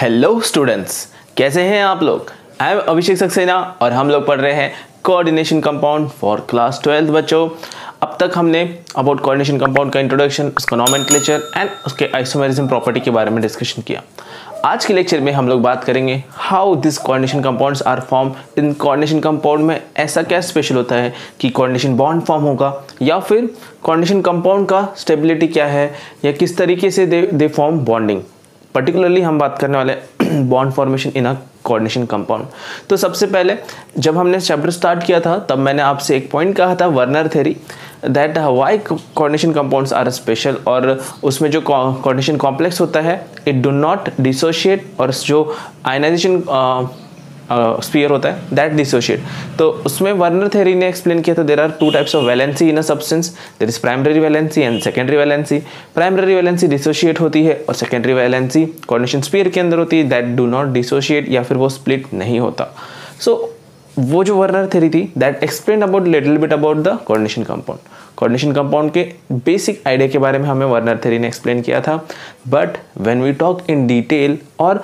Hello students, कैसे हैं आप लोग। आई एम अभिषेक सक्सेना और हम लोग पढ़ रहे हैं कोऑर्डिनेशन कंपाउंड फॉर क्लास 12 बच्चों। अब तक हमने अबाउट कोऑर्डिनेशन कंपाउंड का इंट्रोडक्शन, उसका नोमेनक्लेचर एंड उसके आइसोमेरिज्म प्रॉपर्टी के बारे में डिस्कशन किया। आज के लेक्चर में हम लोग बात करेंगे how this coordination compounds are form. इन कोऑर्डिनेशन कंपाउंड में ऐसा क्या स्पेशल होता है कि कोऑर्डिनेशन बॉन्ड फॉर्म होगा, या फिर कोऑर्डिनेशन कंपाउंड का स्टेबिलिटी क्या है, या किस तरीके से दे फॉर्म बॉन्डिंग। पर्टिकुलरली हम बात करने वाले बॉन्ड फॉर्मेशन इन अ कोऑर्डिनेशन कंपाउंड। तो सबसे पहले जब हमने चैप्टर स्टार्ट किया था तब मैंने आपसे एक पॉइंट कहा था, Werner theory, that why coordination compounds are special. और उसमें जो कोऑर्डिनेशन कॉम्प्लेक्स होता है इट डू नॉट डिसोशिएट, और जो आयनाइजेशन स्फीयर होता है दैट डिसोशिएट। तो उसमें वर्नर थ्योरी ने एक्सप्लेन किया था there are two types of valency in a substance, there is primary valency and secondary valency. Primary valency dissociate होती है और सेकेंडरी वैलेंसी कोऑर्डिनेशन स्फीयर के अंदर होती है, दैट डू नॉट डिसोशिएट, या फिर वो स्प्लिट नहीं होता। सो वो जो वर्नर थ्योरी थी that explain about little bit about the coordination compound. Coordination compound के बेसिक आइडिया के बारे में हमें वर्नर थ्योरी ने एक्सप्लेन किया था। But when we talk in detail और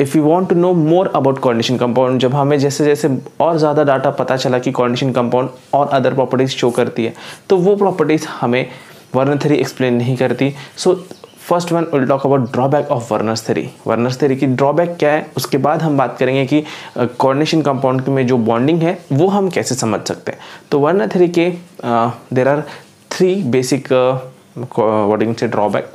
if you want to know more about coordination compound, जब हमें जैसे जैसे और ज़्यादा डाटा पता चला कि कोऑर्डिनेशन कंपाउंड और अदर प्रॉपर्टीज़ शो करती है, तो वो प्रॉपर्टीज़ हमें वर्नर थ्योरी एक्सप्लेन नहीं करती। So first one will talk about drawback of Werner's theory. Werner's theory की ड्रॉबैक क्या है, उसके बाद हम बात करेंगे कि कोऑर्डिनेशन कंपाउंड में जो बॉन्डिंग है वो हम कैसे समझ सकते हैं। तो वर्नर थ्योरी के देयर आर 3 बेसिक वर्डिंग से ड्रॉबैक।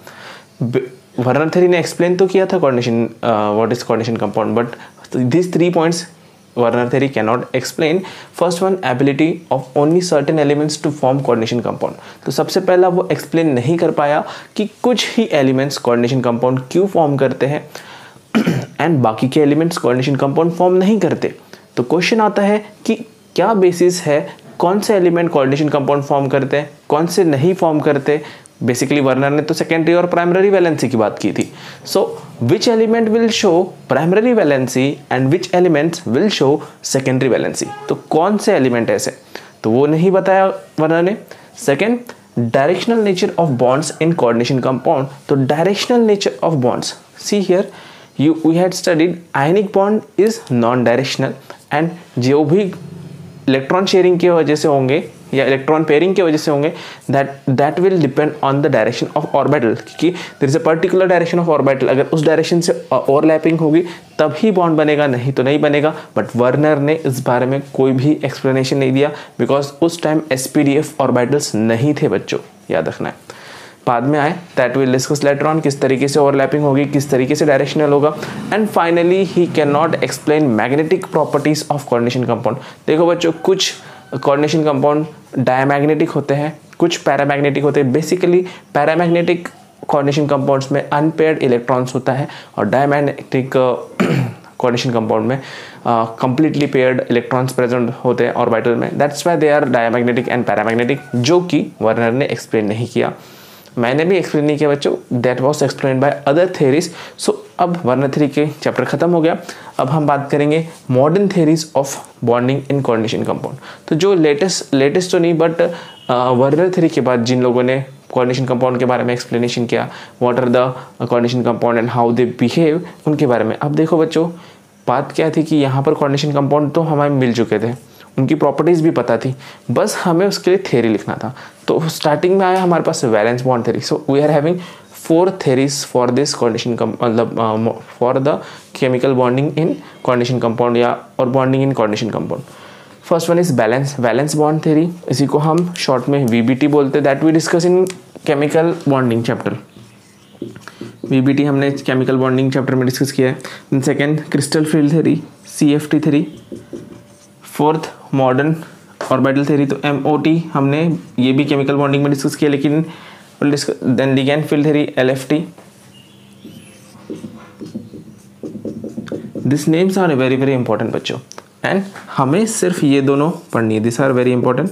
वर्नर थ्योरी ने एक्सप्लेन तो किया था coordination what is coordination compound, but this 3 points Werner theory can not explain. First one, ability of only certain elements to form coordination compound. तो सबसे पहला वो explain नहीं कर पाया कि कुछ ही एलिमेंट्स कोऑर्डिनेशन कंपाउंड क्यों फॉर्म करते हैं एंड बाकी के एलिमेंट्स कोऑर्डिनेशन कंपाउंड फॉर्म नहीं करते। तो क्वेश्चन आता है कि क्या बेसिस है, कौन से एलिमेंट कोऑर्डिनेशन कंपाउंड फॉर्म करते हैं, कौन से नहीं फॉर्म करते। बेसिकली वर्नर ने तो सेकेंडरी और प्राइमरी वैलेंसी की बात की थी। So which element will show primary valency and which elements will show secondary valency. तो कौन से एलिमेंट ऐसे, तो वो नहीं बताया वर्नर ने। Second, directional nature of bonds in coordination compound. तो directional nature of bonds, see here we had studied ionic bond is non directional, and जो भी इलेक्ट्रॉन शेयरिंग की वजह से होंगे या इलेक्ट्रॉन पेयरिंग की वजह से होंगे that will depend on the direction of orbital, क्योंकि there is a particular direction of orbital. अगर उस डायरेक्शन से ओवरलैपिंग होगी तभी बॉन्ड बनेगा, नहीं तो नहीं बनेगा। बट वर्नर ने इस बारे में कोई भी एक्सप्लेनेशन नहीं दिया, बिकॉज उस टाइम एसपीडीएफ ऑर्बिटल्स नहीं थे बच्चों, याद रखना है। बाद में आए that will discuss later on, किस तरीके से ओवरलैपिंग होगी, किस तरीके से डायरेक्शनल होगा। And finally he can not explain magnetic properties of coordination compound. देखो बच्चों, कुछ कोऑर्डिनेशन कंपाउंड डायमैग्नेटिक होते हैं, कुछ पैरामैग्नेटिक होते हैं। बेसिकली पैरामैग्नेटिक कोऑर्डिनेशन कंपाउंड्स में अनपेयर्ड इलेक्ट्रॉन्स होता है, और डायमैग्नेटिक कोऑर्डिनेशन कंपाउंड में कंप्लीटली पेयर्ड इलेक्ट्रॉन्स प्रेजेंट होते हैं ऑर्बिटल में। That's why they are diamagnetic and paramagnetic, जो कि वर्नर ने एक्सप्लेन नहीं किया, मैंने भी एक्सप्लेन नहीं किया बच्चों, that was explain by other theories. So अब वर्नर थ्योरी के चैप्टर खत्म हो गया। अब हम बात करेंगे modern theories of bonding in coordination compound. तो जो लेटेस्ट तो नहीं, बट वर्नर थ्योरी के बाद जिन लोगों ने कोऑर्डिनेशन कंपाउंड के बारे में एक्सप्लेनेशन किया, what are the coordination compound and how they behave, उनके बारे में। अब देखो बच्चों, बात क्या थी कि यहाँ पर कोऑर्डिनेशन कंपाउंड तो हमें मिल चुके थे, उनकी प्रॉपर्टीज़ भी पता थी, बस हमें उसके लिए थ्योरी लिखना था। तो स्टार्टिंग में आया हमारे पास valence bond theory. So we are having 4 theories for this coordination मतलब for the chemical bonding in coordination compound या और bonding in coordination compound. First one is valence bond theory, इसी को हम शॉर्ट में वीबीटी बोलते हैं, that we discuss in chemical bonding chapter. VBT हमने केमिकल बॉन्डिंग चैप्टर में डिस्कस किया है। Second, crystal field theory, CFT theory. Fourth, modern orbital theory, तो एमओटी हमने ये भी केमिकल बॉन्डिंग में डिस्कस किया, लेकिन ligand field theory, LFT. This names are very very important बच्चों, एंड हमें सिर्फ ये दोनों पढ़नी है, दिस आर वेरी इंपॉर्टेंट,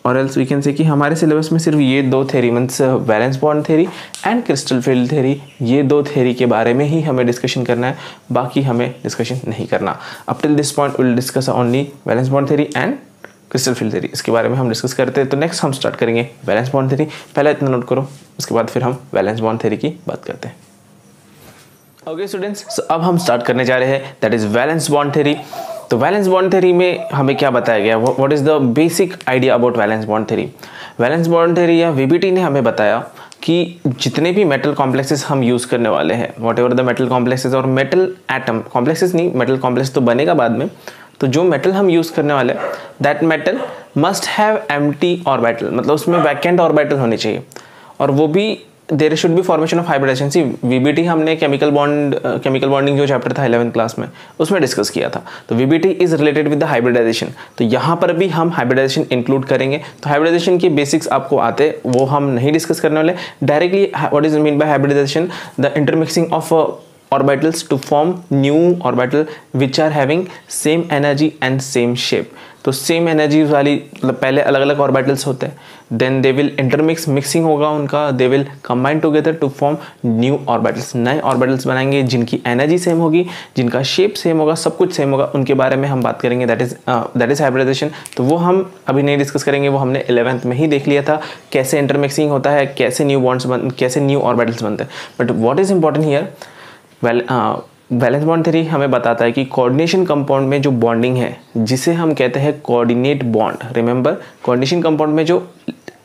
और एल्स वी कैन से कि हमारे सिलेबस में सिर्फ ये दो theory means valence bond theory and crystal field theory, ये दो थ्योरी के बारे में ही हमें डिस्कशन करना है, बाकी हमें डिस्कशन नहीं करना। Up till this point will discuss only valence bond theory and crystal field theory, इसके बारे में हम डिस्कस करते हैं। तो नेक्स्ट हम स्टार्ट करेंगे वैलेंस बॉन्ड थ्योरी, पहले इतना नोट करो, उसके बाद फिर हम वैलेंस बॉन्ड थ्योरी की बात करते हैं। ओके स्टूडेंट्स, अब हम स्टार्ट करने जा रहे हैं that is valence bond theory. तो वैलेंस बॉन्ड थ्योरी में हमें क्या बताया गया, what is the basic idea about valence bond theory. Valence bond theory या वीबीटी ने हमें बताया कि जितने भी मेटल कॉम्प्लेक्सेस हम यूज करने वाले हैं, what ever the metal complexes और मेटल एटम कॉम्प्लेक्सेस नहीं, मेटल कॉम्प्लेक्स तो बनेगा बाद में, तो जो मेटल हम यूज करने वाले that metal must have empty orbital, मतलब उसमें वैकेंट ऑर्बिटल होने चाहिए, और वो भी there should be formation of hybridization. See VBT हमने केमिकल बॉन्डिंग जो चैप्टर था 11th क्लास में उसमें डिस्कस किया था, तो VBT is related with the hybridization, तो यहाँ पर भी हम हाइब्रिडाइजेशन इंक्लूड करेंगे। तो हाइब्रिडाइजेशन के बेसिक्स आपको आते, वो हम नहीं डिस्कस करने वाले directly. What is mean by hybridization, the intermixing of orbitals to form new orbital which are having same energy and same shape। तो सेम एनर्जी वाली, मतलब पहले अलग अलग ऑर्बिटल्स होते हैं, then they will intermix, mixing होगा उनका, they will combine together to form new orbitals, नए ऑर्बिटल्स बनाएंगे जिनकी एनर्जी सेम होगी, जिनका शेप सेम होगा, सब कुछ सेम होगा, उनके बारे में हम बात करेंगे, दैट इज हाइब्रिडाइजेशन। तो वो हम अभी नहीं डिस्कस करेंगे, वो हमने 11th में ही देख लिया था, कैसे इंटरमिक्सिंग होता है, कैसे न्यू बॉन्ड्स कैसे न्यू ऑर्बिटल्स बनते हैं। But what is important here, valence bond theory हमें बताता है कि कोऑर्डिनेशन कंपाउंड में जो बॉन्डिंग है जिसे हम कहते हैं coordinate bond. Remember, coordination compound में जो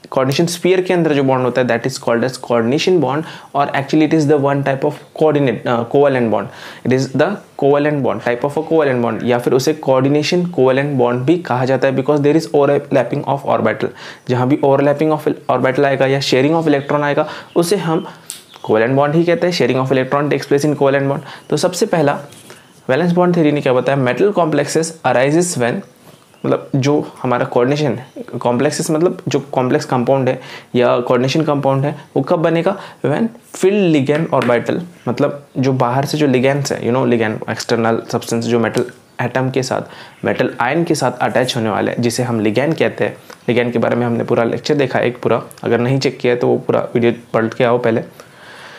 कोऑर्डिनेशन स्फीयर के अंदर जो बॉन्ड होता है that is called as coordination bond, और actually it is the one type of covalent bond, it is the covalent bond, type of a covalent bond, या फिर उसे कोऑर्डिनेशन कोवैलेंट बॉन्ड भी कहा जाता है, because there is overlapping of orbital. जहाँ भी ओवरलैपिंग ऑफ ऑर्बिटल आएगा या शेयरिंग ऑफ इलेक्ट्रॉन आएगा उसे हम कोवैलेंट बॉन्ड ही कहते हैं, sharing of electron takes place in covalent bond. तो सबसे पहला वैलेंस बॉन्ड थ्योरी ने क्या बताया, मेटल कॉम्प्लेक्सेस अराइजेस व्हेन, मतलब जो हमारा कोऑर्डिनेशन कॉम्प्लेक्सेस, मतलब जो कॉम्प्लेक्स कंपाउंड है या कोऑर्डिनेशन कंपाउंड है, वो कब बनेगा, व्हेन फील्ड लिगैंड ऑर्बिटल, मतलब जो बाहर से जो लिगैंड्स है, you know ligand external substance जो मेटल एटम के साथ, मेटल आयन के साथ अटैच होने वाले हैं, जिसे हम लिगैंड कहते हैं। लिगैंड के बारे में हमने पूरा लेक्चर देखा है एक पूरा, अगर नहीं चेक किया है तो वो पूरा वीडियो पढ़ के आओ पहले।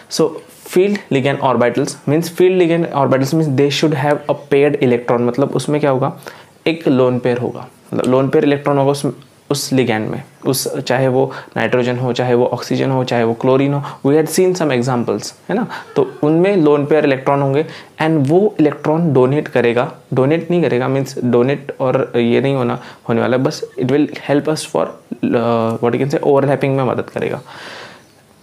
So field ligand orbitals means field ligand orbitals means they should have a paired electron, मतलब उसमें क्या होगा, एक लोन पेयर होगा, मतलब लोन पेयर इलेक्ट्रॉन होगा उस लिगैंड में, उस चाहे वो नाइट्रोजन हो, चाहे वो ऑक्सीजन हो, चाहे वो क्लोरीन हो, we had seen some examples, है ना। तो उनमें लोन पेयर इलेक्ट्रॉन होंगे एंड वो इलेक्ट्रॉन डोनेट करेगा, डोनेट नहीं करेगा मीन्स डोनेट और ये नहीं होने वाला, बस it will help us for what you can say overlapping में मदद करेगा।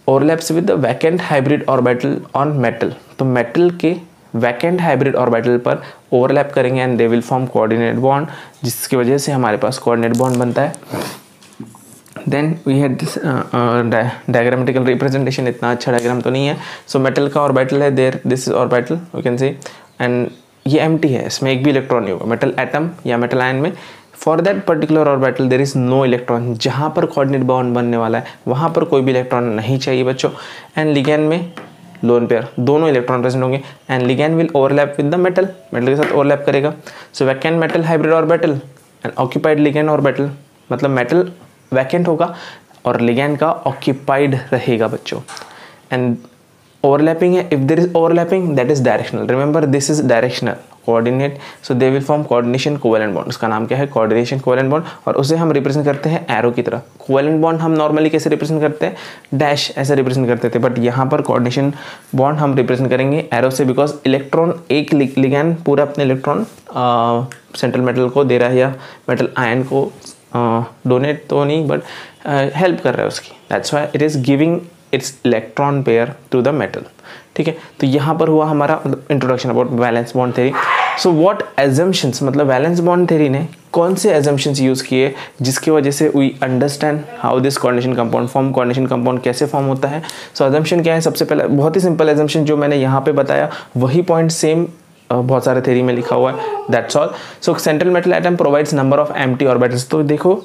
Overlaps with the vacant hybrid orbital on metal, तो मेटल के वैकेंट हाइब्रिड ऑर्बिटल पर ओवरलैप करेंगे and they will form coordinate bond, जिसकी वजह से हमारे पास कोऑर्डिनेट बॉन्ड बनता है। Then we had this diagrammatical representation, इतना अच्छा डायग्राम तो नहीं है। सो मेटल का ऑर्बिटल है there, this is orbital we can say, and ये एम्प्टी है, इसमें एक भी इलेक्ट्रॉन नहीं होगा। मेटल एटम या मेटल आयन में for that particular orbital there is no electron, जहाँ पर कोऑर्डिनेट बॉन्ड बनने वाला है वहाँ पर कोई भी इलेक्ट्रॉन नहीं चाहिए बच्चों। एंड लिगैंड में लोन पेयर, दोनों इलेक्ट्रॉन प्रेजेंट होंगे and ligand will overlap with the metal, metal के साथ ओवरलैप करेगा। So vacant metal hybrid orbital and occupied ligand orbital, मतलब मेटल वैकेंट होगा और लिगैंड का ऑक्यूपाइड रहेगा बच्चों। एंड ओवरलैपिंग है, if there is overlapping that is directional, remember this is directional coordinate, so they will form coordination covalent bond, उसका नाम क्या है, कोऑर्डिनेशन कोवैलेंट बॉन्ड, और उसे हम रिप्रेजेंट करते हैं एरो की तरह। कोवैलेंट बॉन्ड हम नॉर्मली कैसे रिप्रेजेंट करते हैं, डैश ऐसे रिप्रेजेंट करते थे, बट यहाँ पर कोऑर्डिनेशन बॉन्ड हम रिप्रेजेंट करेंगे एरो से, बिकॉज इलेक्ट्रॉन एक लिगैंड पूरा अपने इलेक्ट्रॉन सेंट्रल मेटल को दे रहा है या मेटल आयन को डोनेट तो नहीं बट हेल्प कर रहा है उसकी, that's why it is giving its electron pair to the metal. ठीक है, तो यहाँ पर हुआ हमारा introduction about valence bond theory. So what assumptions, मतलब वैलेंस बॉन्ड थ्योरी ने कौन से एजम्पशंस यूज़ किए जिसकी वजह से we understand how this coordination compound form, coordination compound कैसे फॉर्म होता है। सो एजम्पशन क्या है, सबसे पहले बहुत ही सिंपल एजम्पशन जो मैंने यहाँ पे बताया वही पॉइंट सेम बहुत सारे थ्योरी में लिखा हुआ है, that's all. So central metal atom provides number of empty orbitals. तो देखो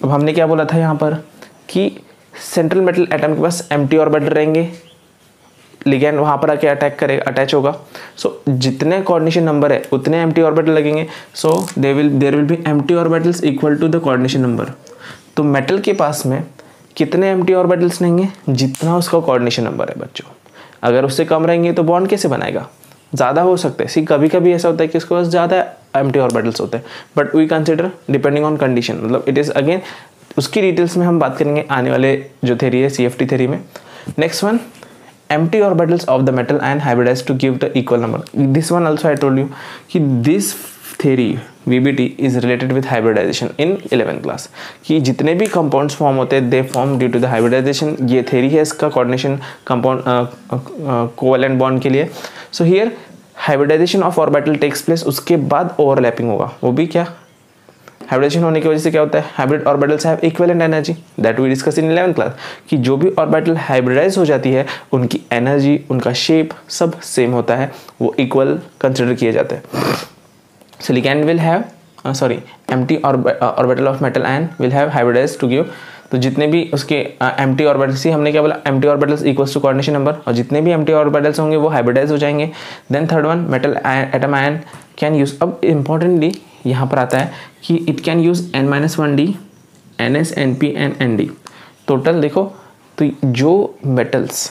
अब हमने क्या बोला था यहाँ पर कि सेंट्रल मेटल एटम के पास एम्प्टी ऑर्बिटल रहेंगे, लिगैंड वहाँ पर आके अटैच होगा। सो जितने कोऑर्डिनेशन नंबर है उतने एम्प्टी ऑर्बिटल लगेंगे। So there will be empty orbitals equal to the coordination number. तो मेटल के पास में कितने एम्प्टी ऑर्बिटल्स रहेंगे? जितना उसका कोऑर्डिनेशन नंबर है बच्चों। अगर उससे कम रहेंगे तो बॉन्ड कैसे बनाएगा? ज़्यादा हो सकते हैं। कभी कभी ऐसा होता है कि उसके पास ज़्यादा एम्प्टी ऑर्बिटल्स होते हैं, but we consider depending on condition. मतलब इट इज़ अगेन उसकी डिटेल्स में हम बात करेंगे आने वाले जो थ्योरी है CFT थ्योरी में। Next one, empty orbitals of the metal ion hybridized to give the equal number. This one also I told you कि this theory VBT is related with hybridization in 11th class कि जितने भी compounds form होते हैं they form due to the hybridization। ये theory है इसका coordination compound covalent bond के लिए। So here hybridization of orbital takes place, उसके बाद overlapping होगा। वो भी क्या? हाइब्रिडेशन होने की वजह से क्या होता है? Hybrid orbitals have equivalent energy that we discuss in 11th class कि जो भी ऑर्बिटल हाइब्रिडाइज हो जाती है उनकी एनर्जी, उनका शेप सब सेम होता है, वो इक्वल कंसिडर किए जाते हैं। So ligand will have empty orbital of metal ion will have hybridize to give. तो जितने भी उसके एम्प्टी ऑर्बिटल्स, हमने क्या बोला? Empty orbitals equals to coordination number, और जितने भी एम्प्टी ऑर्बिटल्स होंगे वो हाइब्रिडाइज हो जाएंगे। Then third one, metal atom ion can use, अब इंपॉर्टेंटली यहाँ पर आता है कि it can use N-1D, NS, NP and ND। Total देखो तो जो मेटल्स,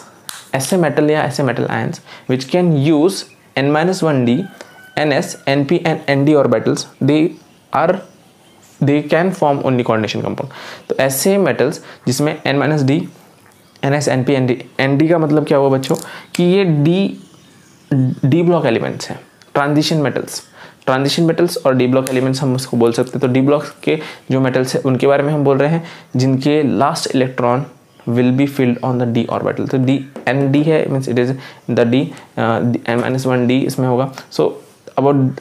ऐसे मेटल या ऐसे metal ions which can use N-1D, NS, NP and ND orbitals, they can form only coordination compound. तो ऐसे मेटल्स जिसमें N-D, NS, NP, ND का मतलब क्या हुआ बच्चों कि ये डी ब्लॉक एलिमेंट्स हैं, ट्रांजिशन मेटल्स और डी ब्लॉक एलिमेंट्स हम उसको बोल सकते हैं। तो डी ब्लॉक के जो मेटल्स है उनके बारे में हम बोल रहे हैं जिनके last electron will be field on the D orbital. तो डी ND है, means it is the D, N-1D इसमें होगा। सो अबाउट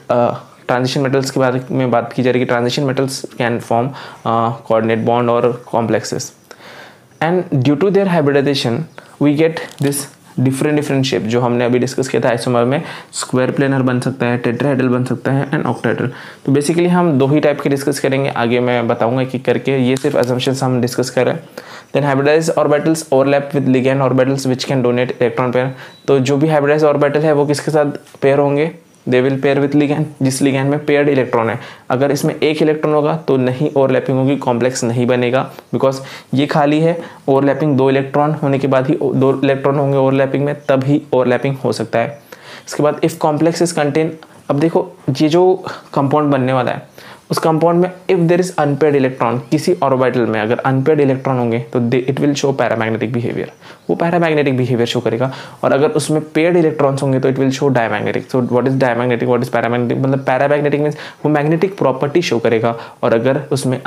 ट्रांजिशन मेटल्स के बारे में बात की जा रही है कि transition metals can form coordinate bond और complexes, and due to their hybridization we get this different shape जो हमने अभी डिस्कस किया था। आइसोमर में स्क्वायर प्लेनर बन सकता है, टेट्राहेड्रल बन सकता है एंड ऑक्टाहेड्रल। तो बेसिकली हम दो ही टाइप के डिस्कस करेंगे, आगे मैं बताऊंगा कि करके, ये सिर्फ असम्पशंस हम डिस्कस कर रहे हैं। Then hybridize orbitals overlap with ligand orbitals which can donate electron pair. तो जो भी हाइब्रिडाइज ऑर्बिटल है वो किसके साथ पेयर होंगे? They will pair with ligand, जिस लिगैंड में पेयर्ड इलेक्ट्रॉन है। अगर इसमें एक इलेक्ट्रॉन होगा तो नहीं ओवरलैपिंग होगी, कॉम्प्लेक्स नहीं बनेगा, बिकॉज ये खाली है। ओवरलैपिंग दो इलेक्ट्रॉन होने के बाद ही, दो इलेक्ट्रॉन होंगे ओवरलैपिंग में, तब ही ओवरलैपिंग हो सकता है। इसके बाद इफ कॉम्प्लेक्स इज कंटेन, अब देखो ये जो कंपाउंड बनने वाला है उस कंपाउंड में if there is unpaired electron, किसी ऑर्बिटल में अगर अनपेयर्ड इलेक्ट्रॉन होंगे तो it will show paramagnetic behaviour, वो पैरामैग्नेटिक बिहेवियर शो करेगा। और अगर उसमें पेयर्ड इलेक्ट्रॉन्स होंगे तो it will show diamagnetic. So what is diamagnetic, what is paramagnetic? मतलब पैरामैग्नेटिक मींस वो मैग्नेटिक प्रॉपर्टी शो करेगा, और अगर उसमें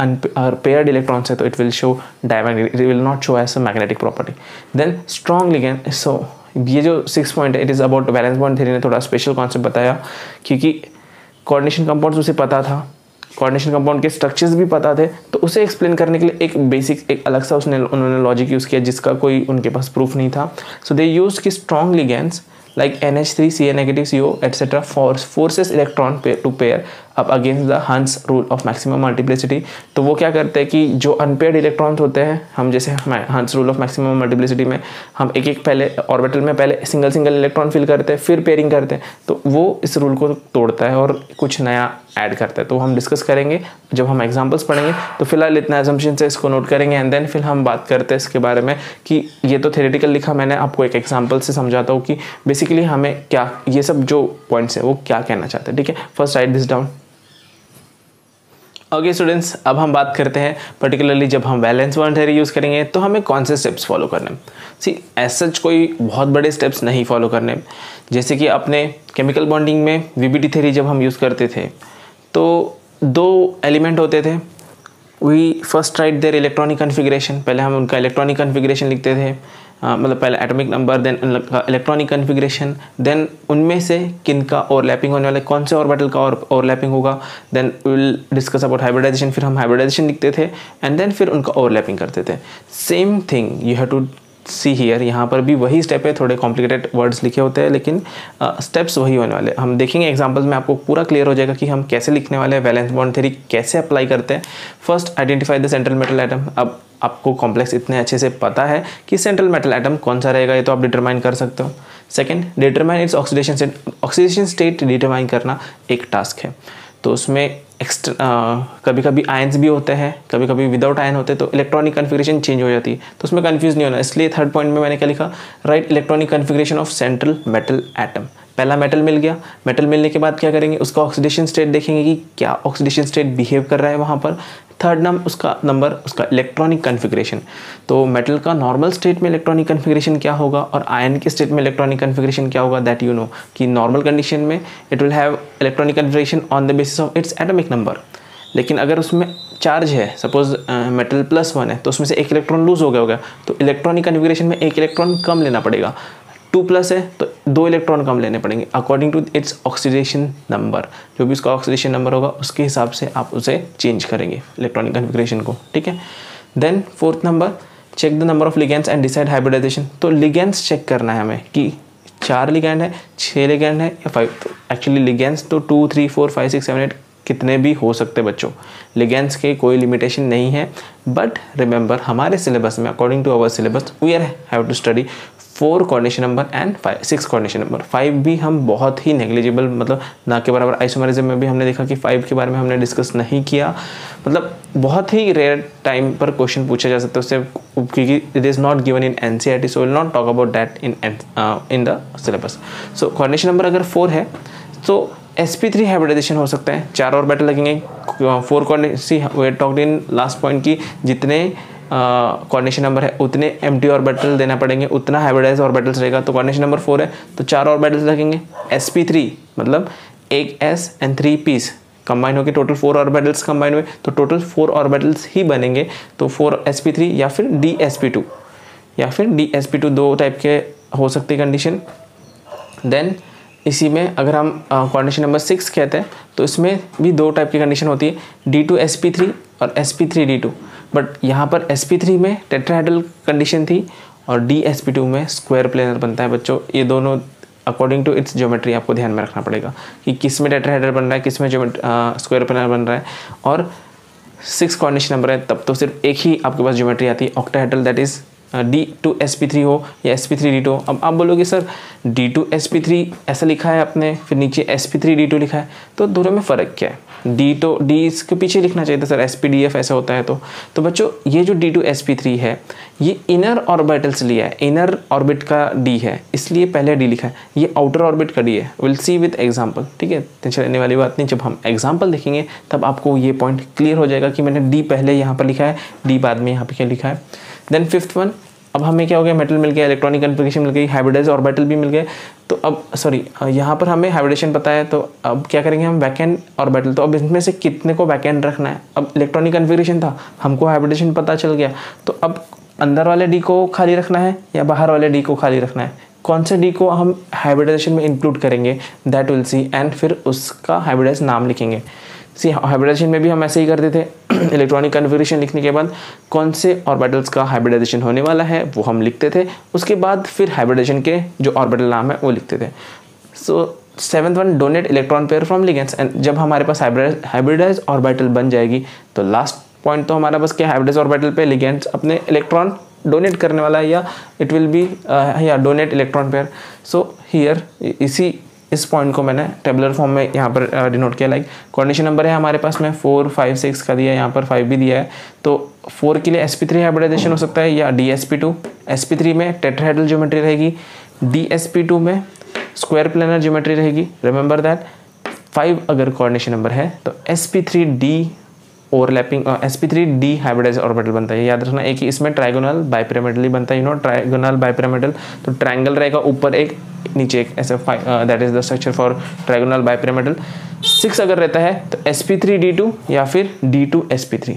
पेयर्ड इलेक्ट्रॉन्स है तो it will show diamagnetic, it will not show as a magnetic property. Then strong ligand, so ये जो 6 पॉइंट है it is about valence bond theory ने थोड़ा स्पेशल कॉन्सेप्ट बताया, क्योंकि कोऑर्डिनेशन कंपाउंड्स उसे पता था, कोऑर्डिनेशन कंपाउंड के स्ट्रक्चर्स भी पता थे, तो उसे एक्सप्लेन करने के लिए एक बेसिक, एक अलग सा उन्होंने लॉजिक यूज़ किया जिसका कोई उनके पास प्रूफ नहीं था। सो दे यूज की strong ligands like NH3, Ca-, CO, etc. forces electron to pair up against the Hunt's rule of maximum multiplicity। तो वो क्या करते हैं कि जो अनपेयर्ड इलेक्ट्रॉन्स होते हैं, हम जैसे Hunt's rule of maximum multiplicity में हम एक पहले ऑर्बिटल में पहले सिंगल इलेक्ट्रॉन फिल करते हैं, फिर पेयरिंग करते हैं, तो वो इस रूल को तोड़ता है और कुछ नया ऐड करता है। तो हम डिस्कस करेंगे जब हम एग्जाम्पल्स पढ़ेंगे। तो फिलहाल इतना एजम्पशन से इसको नोट करेंगे, एंड देन फिर हम बात करते हैं इसके बारे में कि ये तो थ्योरेटिकल लिखा, मैंने आपको एक एग्जाम्पल से समझाता हूँ कि बेसिकली हमें क्या, ये सब जो पॉइंट्स है वो क्या कहना चाहते हैं। ठीक है, first right this down. Okay students, अब हम बात करते हैं पर्टिकुलरली जब हम वैलेंस बॉन्ड थ्योरी यूज़ करेंगे तो हमें कौन से स्टेप्स फॉलो करने। सी एज सच कोई बहुत बड़े स्टेप्स नहीं फॉलो करने, जैसे कि अपने केमिकल बॉन्डिंग में VBT थ्योरी जब हम यूज़ करते थे तो दो एलिमेंट होते थे। We first write their electronic configuration, पहले हम उनका इलेक्ट्रॉनिक कन्फिग्रेशन लिखते थे, मतलब पहले atomic number, then electronic configuration, then उनमें से किन का ओवरलैपिंग होने वाला है, कौन से ऑर्बिटल का ओवरलैपिंग होगा, then will discuss about hybridization, फिर हम हाइब्रिडाइजेशन लिखते थे एंड देन फिर उनका ओवरलैपिंग करते थे। Same thing you have to see here, यहाँ पर भी वही स्टेप है, थोड़े कॉम्प्लिकेटेड वर्ड्स लिखे होते हैं लेकिन स्टेप्स वही होने वाले। हम देखेंगे एग्जांपल्स में, आपको पूरा क्लियर हो जाएगा कि हम कैसे लिखने वाले हैं, वैलेंस बॉन्ड थ्योरी कैसे अप्लाई करते हैं। First, identify the central metal atom. अब आपको कॉम्प्लेक्स इतने अच्छे से पता है कि सेंट्रल मेटल एटम कौन सा रहेगा, ये तो आप डिटरमाइन कर सकते हो। Second, determine its oxidation state. Oxidation state determine करना एक टास्क है, तो उसमें कभी कभी आयंस भी होते हैं, कभी कभी विदाउट आयन होते हैं, तो इलेक्ट्रॉनिक कन्फिग्रेशन चेंज हो जाती है, तो उसमें कंफ्यूज नहीं होना। इसलिए थर्ड पॉइंट में मैंने क्या लिखा, right electronic configuration of central metal atom. पहला मेटल मिल गया, मेटल मिलने के बाद क्या करेंगे, उसका ऑक्सीडेशन स्टेट देखेंगे कि क्या ऑक्सीडेशन स्टेट बिहेव कर रहा है वहाँ पर। थर्ड नंबर उसका इलेक्ट्रॉनिक कन्फिग्रेशन, तो मेटल का नॉर्मल स्टेट में इलेक्ट्रॉनिक कन्फिग्रेशन क्या होगा और आयन के स्टेट में इलेक्ट्रॉनिक कन्फिग्रेशन क्या होगा, दैट यू नो कि नॉर्मल कंडीशन में it will have electronic configuration on the basis of its atomic number. लेकिन अगर उसमें चार्ज है, सपोज मेटल +1 है, तो उसमें से एक इलेक्ट्रॉन लूज हो गया तो इलेक्ट्रॉनिक कन्फिग्रेशन में एक इलेक्ट्रॉन कम लेना पड़ेगा। 2+ है तो 2 इलेक्ट्रॉन कम लेने पड़ेंगे according to its oxidation number. जो भी उसका ऑक्सीडेशन नंबर होगा उसके हिसाब से आप उसे चेंज करेंगे इलेक्ट्रॉनिक कन्फिग्रेशन को, ठीक है। Then fourth number, check the number of ligands and decide hybridization. तो लिगेंड्स चेक करना है हमें कि 4 लिगेंड है, 6 लिगेंड है या 5। तो एक्चुअली लिगेंड्स तो 2, 3, 4, 5, 6, 7, 8 कितने भी हो सकते बच्चों, लिगेंड्स के कोई लिमिटेशन नहीं है। बट रिमेंबर हमारे सिलेबस में, according to our syllabus, we are have to study 4 coordination number and 6 coordination number. 5 भी हम बहुत ही नेग्लिजिबल, मतलब ना के बराबर। आइसोमेरिज्म में भी हमने देखा कि 5 के बारे में हमने डिस्कस नहीं किया, मतलब बहुत ही रेयर टाइम पर क्वेश्चन पूछा जा सकता है उससे, क्योंकि it is not given in NCERT, so will not talk about that in the syllabus. So coordination number अगर 4 है तो sp3 हाइब्रिडाइजेशन हो सकता है, 4 ऑर्बिटल लगेंगे। 4 coordination, we had talked in last point की जितने कोऑर्डिनेशन नंबर है उतने एम्प्टी ऑर्बिटल देना पड़ेंगे, उतना हाइब्रिडाइज ऑर्बिटल्स रहेगा। तो कोऑर्डिनेशन नंबर 4 है तो 4 ऑर्बिटल्स लगेंगे। sp3 मतलब एक s एंड 3 p's कंबाइन होकर टोटल 4 ऑर्बिटल्स कंबाइन हुए, तो टोटल 4 ऑर्बिटल्स ही बनेंगे। तो 4sp3 या फिर dsp2 दो टाइप के हो सकती है कंडीशन। देन इसी में अगर हम कोऑर्डिनेशन नंबर 6 कहते हैं तो इसमें भी 2 टाइप की कंडीशन होती है, d2sp3 और sp3d2। बट यहाँ पर sp3 में टेट्राहेड्रल कंडीशन थी और dsp2 में स्क्वायर प्लेनर बनता है बच्चों। ये दोनों अकॉर्डिंग टू इट्स ज्योमेट्री आपको ध्यान में रखना पड़ेगा कि किस में टेट्राहेड्रल बन रहा है, किस में स्क्वायर प्लेनर बन रहा है। और 6 कोऑर्डिनेशन नंबर है तब तो सिर्फ एक ही आपके पास ज्योमेट्री आती है, ऑक्टाहेड्रल, दैट इज d2sp3 हो या sp3d2। अब आप बोलोगे सर d2sp3 ऐसा लिखा है आपने, फिर नीचे sp3d2 लिखा है, तो दोनों में फ़र्क क्या है? d तो d इसके पीछे लिखना चाहिए था सर, spdf ऐसा होता है। तो बच्चों ये जो d2sp3 है ये इनर ऑर्बिटल्स लिया है, इनर ऑर्बिट का d है इसलिए पहले d लिखा है, ये आउटर ऑर्बिट का d है। विल सी विद एग्जाम्पल, ठीक है, टेंशन लेने वाली बात नहीं। जब हम एग्जाम्पल देखेंगे तब आपको ये पॉइंट क्लियर हो जाएगा कि मैंने d पहले यहाँ पर लिखा है, d बाद में यहाँ पर क्या लिखा है। देन 5th वन, अब हमें क्या हो गया, मेटल मिल गया, इलेक्ट्रॉनिक कन्फिग्रेशन मिल गई, हाइब्रिडाइज ऑर्बिटल भी मिल गए। तो अब यहाँ पर हमें हाइब्रिडेशन पता है, तो अब क्या करेंगे हम, बैकएंड ऑर्बिटल। तो अब इसमें से कितने को बैकएंड रखना है? अब इलेक्ट्रॉनिक कन्फिग्रेशन था, हमको हाइब्रिडेशन पता चल गया, तो अब अंदर वाले डी को खाली रखना है या बाहर वाले डी को खाली रखना है? कौन से डी को हम हाइब्रिडाइजेशन में इंक्लूड करेंगे, दैट विल सी, एंड फिर उसका हाइब्रिडाइज नाम लिखेंगे। सी हाइब्रिडाइजेशन में भी हम ऐसे ही करते थे, इलेक्ट्रॉनिक कन्फिग्रेशन लिखने के बाद कौन से ऑर्बिटल्स का हाइब्रिडाइजेशन होने वाला है वो हम लिखते थे, उसके बाद फिर हाइब्रिडाइजेशन के जो ऑर्बिटल नाम है वो लिखते थे। सो 7th one, donate electron pair from ligands. And जब हमारे पास हाइब्रिडाइज ऑर्बिटल बन जाएगी तो लास्ट पॉइंट तो हमारा बस क्या, हाइब्रिडाइज ऑर्बिटल पे लिगेंड्स अपने इलेक्ट्रॉन डोनेट करने वाला है, या इट विल बी या donate electron pair. So here इस पॉइंट को मैंने टेबुलर फॉर्म में यहाँ पर डिनोट किया। लाइक कोऑर्डिनेशन नंबर है हमारे पास में 4, 5, 6 का दिया है, यहाँ पर 5 भी दिया है। तो 4 के लिए sp3 हाइब्रिडाइजेशन हो सकता है या dsp2। sp3 में टेट्राहेड्रल ज्योमेट्री रहेगी, dsp2 में स्क्वायर प्लेनर ज्योमेट्री रहेगी, रिमेंबर दैट। 5 अगर कोऑर्डिनेशन नंबर है तो sp3d overlapping sp3d hybridise orbital बनता है, याद रखना। एक ही इसमें ट्राइगोनल बाइपिरामिडल बनता है, ट्राइगोनल बाइपिरामिडल, तो ट्राइंगल रहेगा, ऊपर एक नीचे एक, ऐसे that is the structure for trigonal bipyramidal. 6 अगर रहता है तो sp3d2 या फिर d2sp3।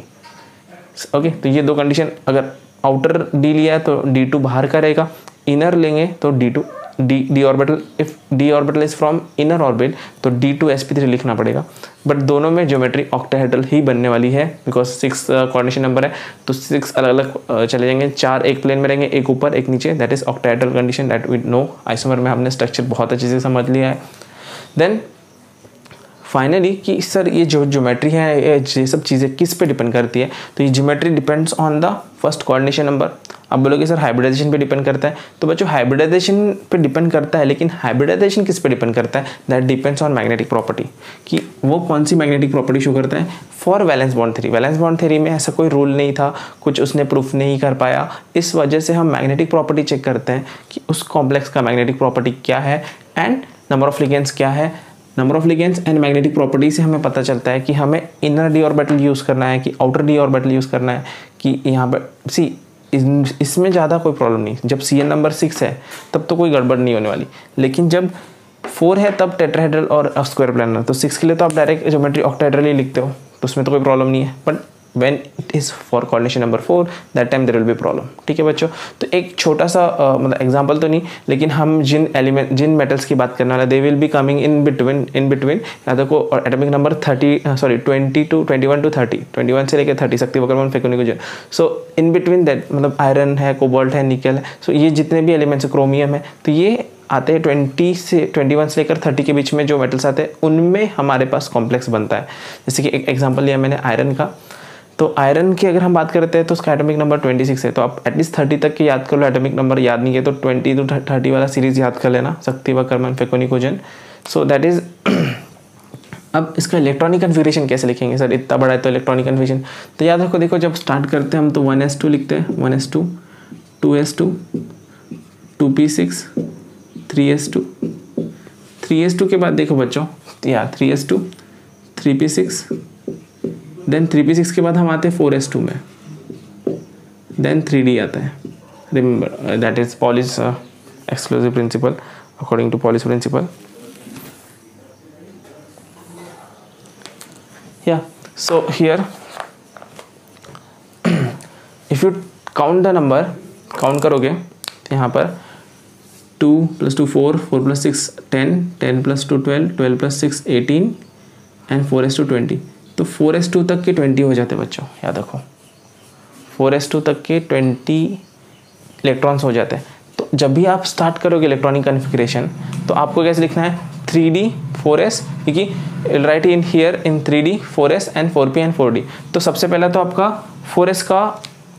ओके, तो ये दो कंडीशन, अगर आउटर d लिया है तो d2 बाहर का रहेगा, इनर लेंगे तो d2 D orbital, if D orbital is from inner orbit तो D2sp3 लिखना पड़ेगा, बट दोनों में ज्योमेट्री ऑक्टाहेड्रल ही बनने वाली है बिकॉज 6 कोऑर्डिनेशन नंबर है, तो 6 अलग अलग चले जाएंगे, 4 एक प्लेन में रहेंगे, एक ऊपर एक नीचे, that is octahedral condition that we know. Isomer में हमने स्ट्रक्चर बहुत अच्छे से समझ लिया है। देन फाइनली कि सर ये जो ज्योमेट्री है ये सब चीज़ें किस पे डिपेंड करती है, तो ये geometry depends on the first coordination number. अब बोलोगे सर हाइब्रिडाइजेशन पे डिपेंड करता है, तो बच्चों हाइब्रिडाइजेशन पे डिपेंड करता है, लेकिन हाइब्रिडाइजेशन किस पे डिपेंड करता है, that depends on magnetic property, कि वो कौन सी मैग्नेटिक प्रॉपर्टी शो करता है for valence bond theory. Valence bond theory में ऐसा कोई रूल नहीं था, कुछ उसने प्रूफ नहीं कर पाया, इस वजह से हम मैग्नेटिक प्रॉपर्टी चेक करते हैं कि उस कॉम्प्लेक्स का मैग्नेटिक प्रॉपर्टी क्या है एंड नंबर ऑफ लिगेंड्स क्या है। Number of ligands and magnetic property से हमें पता चलता है कि हमें इनर डी ऑर्बिटल यूज़ करना है कि आउटर डी ऑर्बिटल यूज़ करना है, कि यहाँ पर सी इसमें ज़्यादा कोई प्रॉब्लम नहीं। जब CN नंबर 6 है तब तो कोई गड़बड़ नहीं होने वाली, लेकिन जब 4 है तब टेट्राहेड्रल और स्क्वायर प्लानर, तो 6 के लिए तो आप डायरेक्ट ज्योमेट्री ऑक्टाहेड्रल ही लिखते हो, तो उसमें तो कोई प्रॉब्लम नहीं है, but when it is for coordination number 4 that time there will be problem। ठीक है बच्चों, तो एक छोटा सा मतलब एग्जांपल तो नहीं, लेकिन हम जिन मेटल्स की बात करने वाले they will be coming in between या देखो एटॉमिक नंबर 20 to 21 to 30, 21 से लेकर 30 शक्ति वक्रमण फेकोनिकोजन, सो इन बिटवीन दैट मतलब आयरन है, कोबाल्ट है, निकल है, सो ये जितने भी एलिमेंट्स, क्रोमियम है, तो ये आते हैं 21 से लेकर 30 के बीच में जो मेटल्स आते हैं उनमें हमारे पास कॉम्प्लेक्स बनता है। जैसे कि एक एग्जांपल लिया मैंने आयरन का, तो आयरन की अगर हम बात करते हैं तो उसका एटॉमिक नंबर 26 है, तो आप एटलीस्ट 30 तक के याद कर लो, एटॉमिक नंबर याद नहीं है तो 20 to 30 वाला सीरीज याद कर लेना, शक्ति वक्रमण फेकोनिकोजन, सो दैट इज। अब इसका इलेक्ट्रॉनिक कन्फिग्रेशन कैसे लिखेंगे सर, इतना बड़ा है तो इलेक्ट्रॉनिक कन्फिग्रेशन, तो याद रखो, देखो जब स्टार्ट करते हैं हम तो 1s2 लिखते हैं, 1s2 2s2 2p6 3s2 3s2 के बाद देखो बच्चों या 3s2 3p6, देन 3p6 के बाद हम आते हैं 4s2 में, देन 3d आता है। Remember that is Pauli's exclusive principle according to Pauli's principle. या so here if you count the number, count करोगे तो यहाँ पर 2 + 2 4, 4 + 6 10, 10 + 2 12, 12 + 6 18 एंड 4s2 20, तो 4s2 तक के 20 हो जाते बच्चों, याद रखो 4s2 तक के 20 इलेक्ट्रॉन्स हो जाते हैं। तो जब भी आप स्टार्ट करोगे इलेक्ट्रॉनिक कन्फिग्रेशन तो आपको कैसे लिखना है 3d 4s, क्योंकि right in here in 3d 4s and 4p and 4d, तो सबसे पहला तो आपका 4s का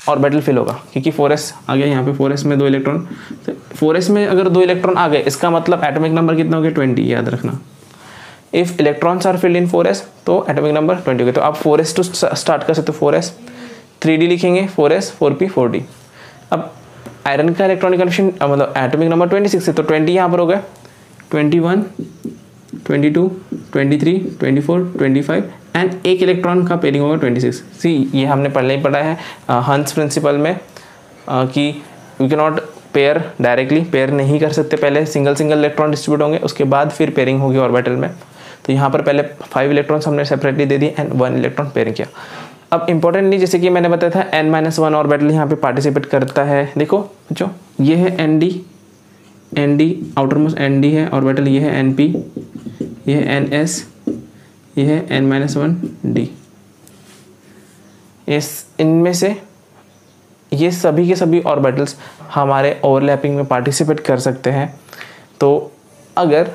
ऑर्बिटल फिल होगा, क्योंकि 4s आ गया यहाँ पे, 4s में 2 इलेक्ट्रॉन, तो 4s में अगर 2 इलेक्ट्रॉन आ गए इसका मतलब एटॉमिक नंबर कितना हो गया 20, याद रखना। If electrons are filled in 4s तो एटॉमिक नंबर 20 हो गया, तो आप 4s टू स्टार्ट कर सकते हो, 4s 3d लिखेंगे, 4s 4p 4d। अब आयरन का इलेक्ट्रॉनिक कन्फिग्रेशन मतलब एटॉमिक नंबर 26 है, तो 20 यहाँ पर हो गया, 21 22 23 24 25 एंड एक इलेक्ट्रॉन का पेयरिंग होगा 26। सी ये हमने पहले ही पढ़ा है हंस प्रिंसिपल में कि we can not pair directly, pair नहीं कर सकते, पहले सिंगल इलेक्ट्रॉन डिस्ट्रीब्यूट होंगे उसके बाद फिर पेयरिंग होगी ऑर्बिटल में। तो यहाँ पर पहले 5 इलेक्ट्रॉन्स हमने सेपरेटली दे दिए एंड 1 इलेक्ट्रॉन पेयरिंग किया। अब इंपॉर्टेंट नहीं, जैसे कि मैंने बताया था n-1 ऑर्बिटल यहाँ पे पार्टिसिपेट करता है। देखो बच्चों ये है ND आउटर मोस्ट ND है ऑर्बिटल, ये है NP, ये है NS, ये है n-1D। इनमें से ये सभी के सभी ऑर्बिटल्स हमारे ओवरलैपिंग में पार्टिसिपेट कर सकते हैं। तो अगर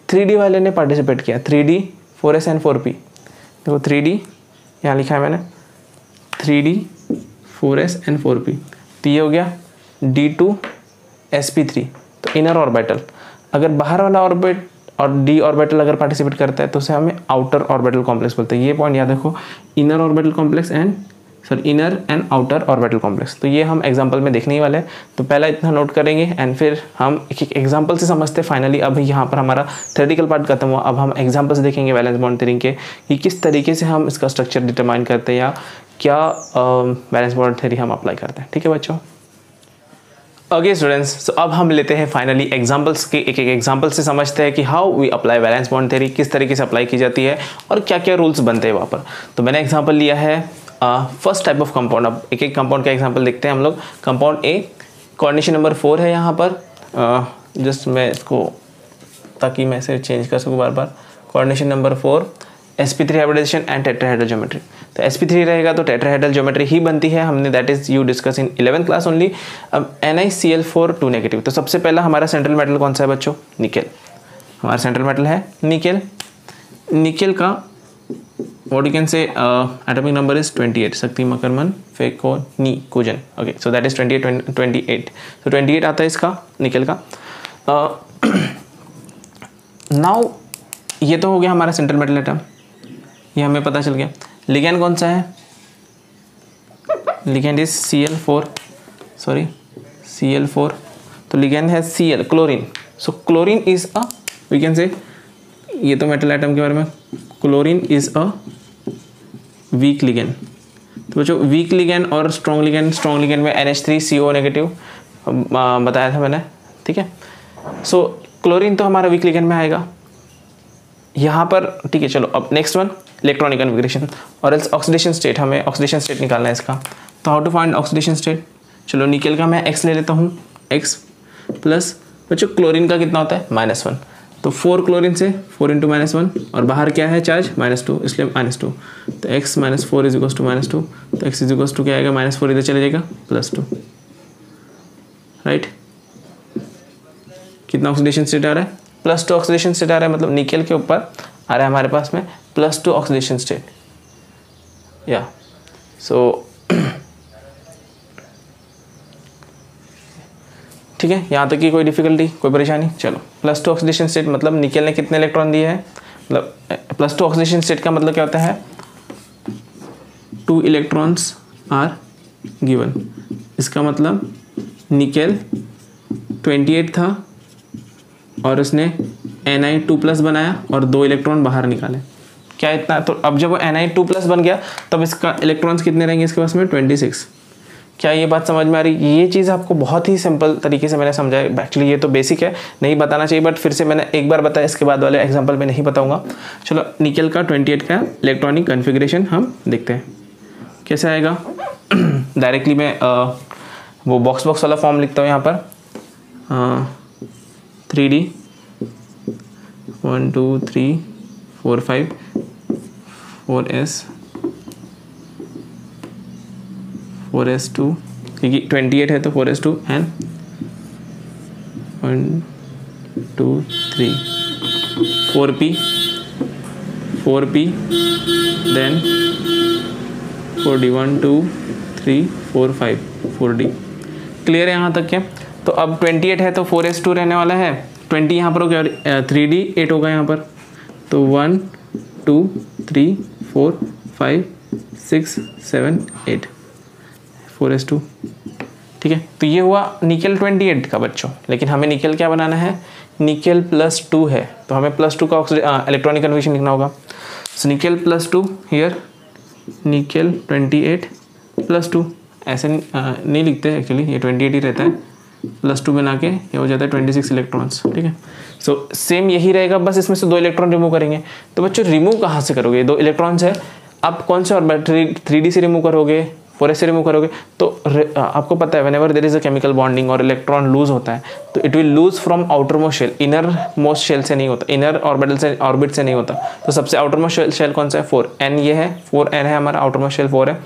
3D वाले ने पार्टिसिपेट किया, 3D 4s एंड 4p, देखो 3D यहाँ लिखा है मैंने, 3D 4s एंड 4p, तो ये हो गया D2sp3, तो इनर ऑर्बिटल। अगर बाहर वाला ऑर्बिट और डी ऑर्बिटल अगर पार्टिसिपेट करता है तो उसे हमें आउटर ऑर्बिटल कॉम्प्लेक्स बोलते हैं। ये पॉइंट याद रखो, inner orbital complex and inner and outer orbital complex. तो ये हम एग्जांपल में देखने ही वाले हैं, तो पहला इतना नोट करेंगे एंड फिर हम एक एग्जांपल से समझते फाइनली। अब यहाँ पर हमारा थ्योरेटिकल पार्ट खत्म हुआ, अब हम एग्जांपल्स देखेंगे वैलेंस बॉन्ड थ्योरी के कि किस तरीके से हम इसका स्ट्रक्चर डिटरमाइन करते हैं या क्या वैलेंस बॉन्ड थ्योरी हम अप्लाई करते हैं। ठीक है बच्चों, ओके स्टूडेंट्स, तो अब हम लेते हैं फाइनली एग्जांपल्स के, एक एग्जांपल से समझते हैं कि how we apply valence bond theory, किस तरीके से अप्लाई की जाती है और क्या क्या रूल्स बनते हैं वहाँ पर। तो मैंने एग्जांपल लिया है फर्स्ट टाइप ऑफ कंपाउंड। अब एक एक कंपाउंड का एग्जांपल देखते हैं हम लोग। कंपाउंड ए, कोऑर्डिनेशन नंबर 4 है यहाँ पर, जस्ट मैं इसको ताकि मैं इसे चेंज कर सकूँ बार बार। Coordination number 4 sp3 hybridization and tetrahedral geometry. तो sp3 रहेगा तो टेट्राहेड्रल ज्योमेट्री ही बनती है, हमने that is you discuss in 11th class only. अब NiCl4 2 नेगेटिव। तो सबसे पहला हमारा सेंट्रल मेटल कौन सा है बच्चों? निकेल। हमारा सेंट्रल मेटल है निकेल। निकेल का what you can say atomic number is 28, शक्ति मकरमन फेकोनिकोजन। Okay, so that is 28। तो 28 आता है इसका निकेल का। नाउ ये तो हो गया हमारा सेंट्रल मेटल एटम, ये हमें पता चल गया। लिगैंड कौन सा है? Ligand is Cl4, sorry Cl4। तो लिगैंड है Cl, chlorine. So chlorine is a, we can say, ये तो मेटल एटम के बारे में, chlorine is a weak ligand. तो बच्चों वीक लिगैंड और स्ट्रॉन्ग लिगैंड में NH3CO नेगेटिव बताया था मैंने, ठीक है। सो क्लोरीन तो हमारा वीक लिगैंड में आएगा यहाँ पर, ठीक है। चलो अब नेक्स्ट वन, इलेक्ट्रॉनिक कन्फिगरेशन और एल्स ऑक्सीडेशन स्टेट। हमें ऑक्सीडेशन स्टेट निकालना है इसका। तो how to find oxidation state? चलो निकेल का मैं X ले लेता हूँ, X प्लस बच्चों क्लोरीन का कितना होता है? -1। तो 4 क्लोरीन से 4 × -1 और बाहर क्या है चार्ज? -2, इसलिए -2। तो x - 4 = -2। तो x = क्या आएगा? -4 इधर चले जाएगा, +2, राइट। कितना ऑक्सीडेशन स्टेट आ रहा है? +2 ऑक्सीडेशन स्टेट आ रहा है, मतलब निकेल के ऊपर आ रहा है हमारे पास में +2 ऑक्सीडेशन स्टेट। या सो ठीक है, यहाँ तक की कोई डिफिकल्टी, कोई परेशानी? चलो, +2 ऑक्सीडेशन स्टेट मतलब निकेल ने कितने इलेक्ट्रॉन दिए हैं? मतलब +2 ऑक्सीडेशन स्टेट का मतलब क्या होता है? 2 इलेक्ट्रॉन्स आर गिवन। इसका मतलब निकेल 28 था और उसने Ni2+ बनाया और 2 इलेक्ट्रॉन बाहर निकाले। क्या इतना? तो अब जब वो Ni2+ बन गया तब इसका इलेक्ट्रॉन्स कितने रहेंगे इसके पास में? 26। क्या ये बात समझ में आ रही? ये चीज़ आपको बहुत ही सिंपल तरीके से मैंने समझाया। एक्चुअली ये तो बेसिक है, नहीं बताना चाहिए, बट फिर से मैंने एक बार बताया, इसके बाद वाले एग्जांपल में नहीं बताऊंगा। चलो निकेल का 28 का इलेक्ट्रॉनिक कन्फिग्रेशन हम देखते हैं कैसे आएगा। डायरेक्टली मैं वो बॉक्स वाला फॉर्म लिखता हूँ यहाँ पर। 3D 1 2 3 4 5 4s 4s2, क्योंकि 28 है तो 4s2 and 1 2 3 4p then 4d 1 2 3 4 5 4d। Clear है यहाँ तक क्या? तो अब 28 है तो 4s2 रहने वाला है। 20 यहाँ पर हो गया, 3d 8 होगा यहाँ पर। तो 1 2 3 4 5 6 7 8 4s2, ठीक है। तो ये हुआ निकेल 28 का बच्चों। लेकिन हमें निकेल क्या बनाना है? निकेल +2 है, तो हमें +2 का इलेक्ट्रॉनिक कन्फिग्रेशन लिखना होगा। सो निकेल +2 हियर, निकेल 28 +2। ऐसे नहीं लिखते एक्चुअली, ये 28 ही रहता है, +2 बना के ये हो जाता है 26 इलेक्ट्रॉन्स, ठीक है। सो सेम यही रहेगा, बस इसमें से 2 इलेक्ट्रॉन रिमूव करेंगे। तो बच्चों रिमूव कहाँ से करोगे? 2 इलेक्ट्रॉन्स है, आप कौन से ऑर्बिट 3D से रिमूव करोगे, 4s से रिमूव करोगे? तो आपको पता है whenever there is a chemical bonding और इलेक्ट्रॉन लूज होता है तो it will lose from outer most shell, inner most shell से नहीं होता, इनर ऑर्बिटल से, ऑर्बिट से नहीं होता। तो सबसे आउटर मोस्ट शेल कौन सा है? 4n, ये है 4n है हमारा, आउटर मोस्ट शेल 4 है।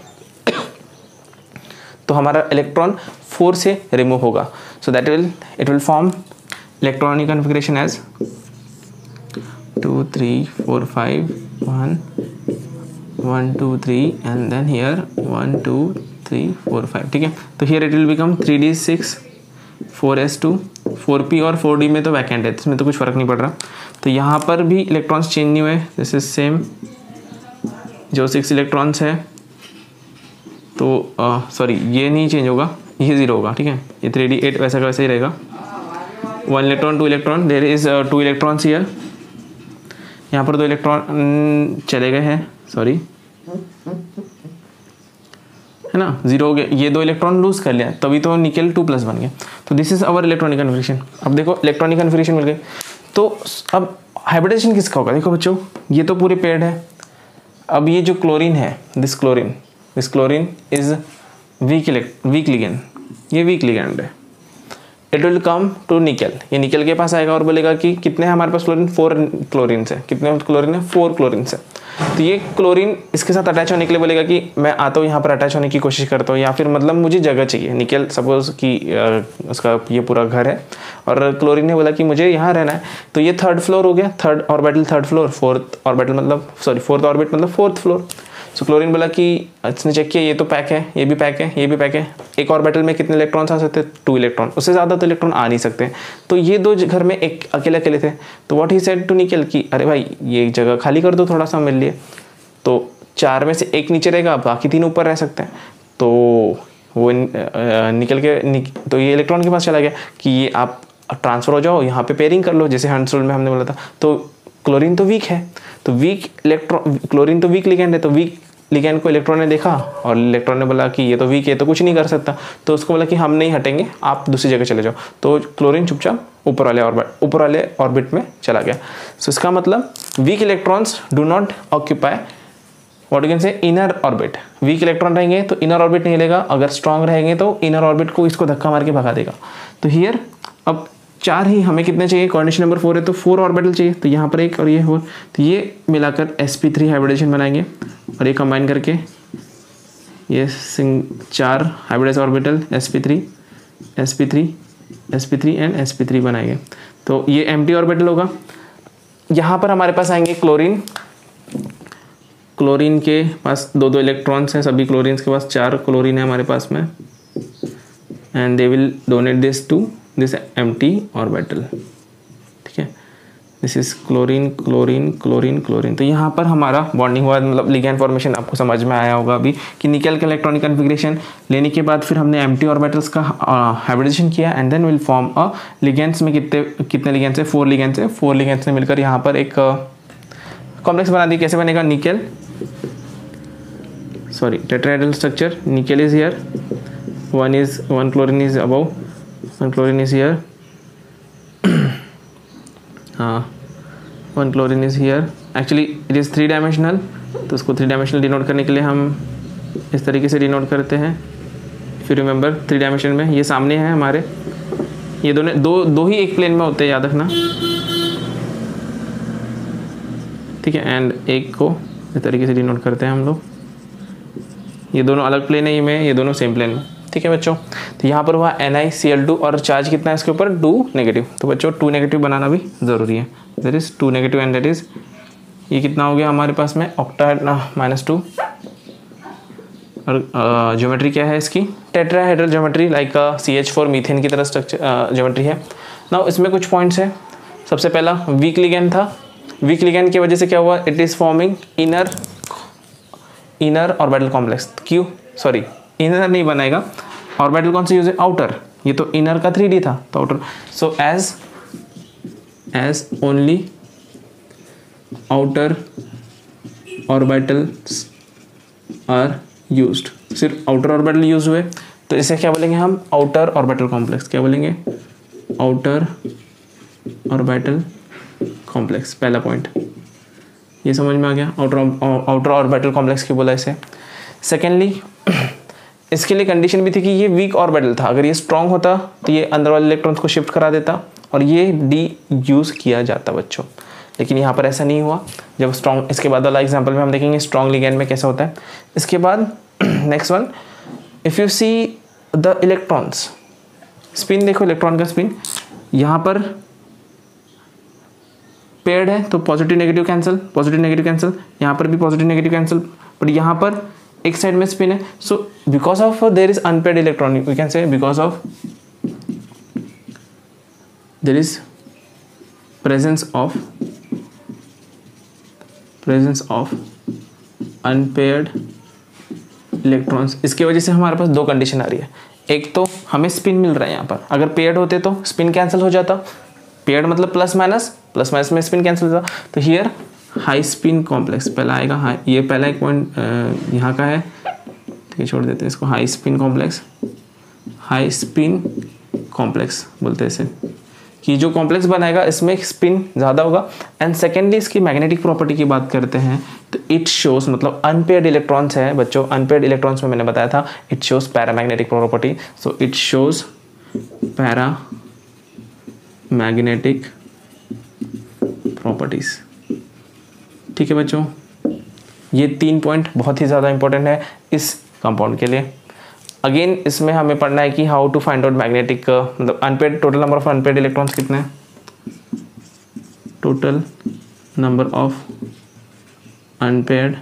तो हमारा इलेक्ट्रॉन 4 से रिमूव होगा। So that it will form electronic configuration as 2 3 4 5 1 1 2 3 and then here 1 2 3 4 5, ठीक है। तो here it will become 3d 6 4s2 4p और 4d में तो वैकेंट है, इसमें तो कुछ फर्क नहीं पड़ रहा। तो यहाँ पर भी इलेक्ट्रॉन्स चेंज नहीं हुए, दिस इज सेम, जो 6 इलेक्ट्रॉन्स है तो सॉरी ये नहीं चेंज होगा, ये 0 होगा, ठीक है। ये 3d 8 वैसा का वैसा ही रहेगा। 1 electron 2 electron, there is 2 electrons here, यहाँ पर 2 इलेक्ट्रॉन चले गए हैं, सॉरी है ना, 0 हो गया। ये 2 इलेक्ट्रॉन लूज कर लिया तभी तो निकेल 2+ बन गया। तो this is our electronic configuration. अब देखो इलेक्ट्रॉनिक कन्फिग्रेशन मिल गई, तो अब हाइब्रिडाइजेशन किसका होगा? देखो बच्चों ये तो पूरे पेड है। अब ये जो क्लोरीन है, this chlorine is weak ligand, ये वीक लिगेंड है। इट विल कम टू निकल, ये निकल के पास आएगा और बोलेगा कि कितने हैं हमारे पास क्लोरीन, 4 क्लोरीन है। कितने क्लोरीन है? 4 क्लोरीन है। तो ये क्लोरीन इसके साथ अटैच होने के लिए बोलेगा कि मैं आता हूँ यहाँ पर अटैच होने की कोशिश करता हूँ, या फिर मतलब मुझे जगह चाहिए। निकल सपोज कि उसका ये पूरा घर है और क्लोरीन ने बोला कि मुझे यहाँ रहना है, तो ये 3rd फ्लोर हो गया, 3rd orbital 3rd floor, 4th orbital मतलब सॉरी 4th ऑर्बिट मतलब 4th फ्लोर। सो क्लोरीन बोला कि इसने चेक किया ये तो पैक है, ये भी पैक है, ये भी पैक है। एक ऑर्बिटल में कितने इलेक्ट्रॉन्स आ सकते हैं? 2 इलेक्ट्रॉन, उससे ज़्यादा तो इलेक्ट्रॉन आ नहीं सकते। तो ये 2 घर में एक अकेले अकेले थे। तो व्हाट ही सेड टू निकल कि अरे भाई ये जगह खाली कर दो थोड़ा सा मेरे लिए। तो 4 में से 1 नीचे रहेगा, बाकी 3 ऊपर रह सकते हैं। तो वो निकल के तो ये इलेक्ट्रॉन के पास चला गया कि ये आप ट्रांसफ़र हो जाओ, यहाँ पे पेयरिंग कर लो, जैसे हंड्स रूल में हमने बोला था। तो क्लोरीन तो वीक है, तो वीक इलेक्ट्रॉन, क्लोरीन तो वीक लिगेंड है, तो वीक लिगेंड को इलेक्ट्रॉन ने देखा और इलेक्ट्रॉन ने बोला कि ये तो वीक है, तो कुछ नहीं कर सकता। तो उसको बोला कि हम नहीं हटेंगे, आप दूसरी जगह चले जाओ। तो क्लोरीन चुपचाप ऊपर वाले ऑर्बिट में चला गया। सो इसका मतलब weak electrons do not occupy what you can say inner orbit. Weak electron रहेंगे तो इनर ऑर्बिट नहीं लेगा, अगर स्ट्रांग रहेंगे तो इनर ऑर्बिट को इसको धक्का मार के भगा देगा। तो हियर अब 4 ही हमें कितने चाहिए? कोऑर्डिनेशन नंबर 4 है तो 4 ऑर्बिटल चाहिए। तो यहाँ पर एक और ये 4, तो ये मिलाकर sp3 हाइब्रिडेशन बनाएंगे और ये कंबाइन करके ये 4 hybridise orbital sp3 sp3 sp3 and sp3 बनाएंगे। तो ये एम्प्टी ऑर्बिटल होगा। यहाँ पर हमारे पास आएंगे क्लोरीन। क्लोरीन के पास 2 इलेक्ट्रॉन्स हैं, सभी क्लोरीन के पास 4 क्लोरीन है हमारे पास में, and they will donate this to this empty orbital. ठीक है, this is chlorine chlorine chlorine chlorine. तो यहाँ पर हमारा बॉन्डिंग हुआ, मतलब लिगैंड फॉर्मेशन आपको समझ में आया होगा अभी कि निकल का इलेक्ट्रॉनिक कन्फिग्रेशन लेने के बाद फिर हमने एम्प्टी ऑर्बिटल्स का हाइब्रिडेशन किया and then will form a ligands में कितने लिगेंड्स है? 4 लिगेंड्स है। 4 लिगेंड्स ने मिलकर यहाँ पर एक कॉम्प्लेक्स बना दी। कैसे बनेगा? निकल सॉरी टेट्राहेड्रल स्ट्रक्चर, निकल is here, one chlorine is above, one chlorine is here, one chlorine is here. Actually it is 3 dimensional, तो उसको 3 dimensional डिनोट करने के लिए हम इस तरीके से डिनोट करते हैं। फिर रिमेंबर 3 डायमेंशन में ये सामने है हमारे, ये दोनों दो ही एक प्लेन में होते हैं, याद रखना। ठीक है, एंड एक को इस तरीके से डिनोट करते हैं हम लोग। ये दोनों अलग प्लेन है, ये में, ये दोनों सेम प्लेन में। ठीक है बच्चों, तो यहाँ पर हुआ NiCl2 और चार्ज कितना है इसके ऊपर? 2 नेगेटिव। तो बच्चों 2 नेगेटिव बनाना भी ज़रूरी है। That is 2 negative and that is ये कितना हो गया हमारे पास में? ऑक्टाहेड -2। और ज्योमेट्री क्या है इसकी? Tetrahedral geometry, like CH4 methane की तरह स्ट्रक्चर ज्योमेट्री है ना। इसमें कुछ पॉइंट्स हैं। सबसे पहला वीक लिगेंड था। वीक लिगेंड की वजह से क्या हुआ? It is forming inner orbital complex. क्यों? सॉरी, इनर नहीं बनाएगा। ऑर्बिटल कौन सा यूज है? आउटर। ये तो इनर का 3D था, तो outer. So as only outer orbitals are used, सिर्फ आउटर ऑर्बिटल यूज हुए, तो इसे क्या बोलेंगे हम? Outer orbital complex. क्या बोलेंगे? Outer orbital complex. पहला पॉइंट ये समझ में आ गया, आउटर ऑर्बिटल कॉम्प्लेक्स क्यों बोला इसे। सेकेंडली इसके लिए कंडीशन भी थी कि ये वीक ऑर्बिटल था, अगर ये स्ट्रांग होता तो ये अंदर वाले इलेक्ट्रॉन्स को शिफ्ट करा देता और ये डी यूज़ किया जाता बच्चों। लेकिन यहाँ पर ऐसा नहीं हुआ। जब स्ट्रांग, इसके बाद वाला एग्जांपल में हम देखेंगे स्ट्रांग लिगेंड में कैसा होता है। इसके बाद next one, if you see the electrons spin, देखो इलेक्ट्रॉन का स्पिन यहाँ पर पेयर्ड है तो positive negative cancel, positive negative cancel, यहाँ पर भी पॉजिटिव नेगेटिव कैंसिल, बट यहाँ पर एक साइड में स्पिन है। So because of there is unpaired electron, we can say because of there is presence of unpaired electrons. इसकी वजह से हमारे पास 2 कंडीशन आ रही है। एक तो हमें स्पिन मिल रहा है यहाँ पर, अगर पेयर्ड होते तो स्पिन कैंसिल हो जाता। पेयर्ड मतलब प्लस माइनस में स्पिन कैंसिल होता। तो हियर हाई स्पिन कॉम्प्लेक्स पहला आएगा। हाई, ये पहला एक पॉइंट यहाँ का है, ठीक है, छोड़ देते हैं इसको। हाई स्पिन कॉम्प्लेक्स बोलते हैं इसे, कि जो कॉम्प्लेक्स बनाएगा इसमें स्पिन ज़्यादा होगा। एंड सेकेंडली इसकी मैग्नेटिक प्रॉपर्टी की बात करते हैं तो इट शोज, मतलब अनपेयर्ड इलेक्ट्रॉन्स है बच्चों, अनपेयर्ड इलेक्ट्रॉन्स में मैंने बताया था it shows paramagnetic property. So it shows para magnetic properties. ठीक है बच्चों, ये 3 पॉइंट बहुत ही ज़्यादा इंपॉर्टेंट है इस कंपाउंड के लिए। अगेन इसमें हमें पढ़ना है कि how to find out magnetic मतलब unpaired, total number of unpaired electrons कितने हैं, total number of unpaired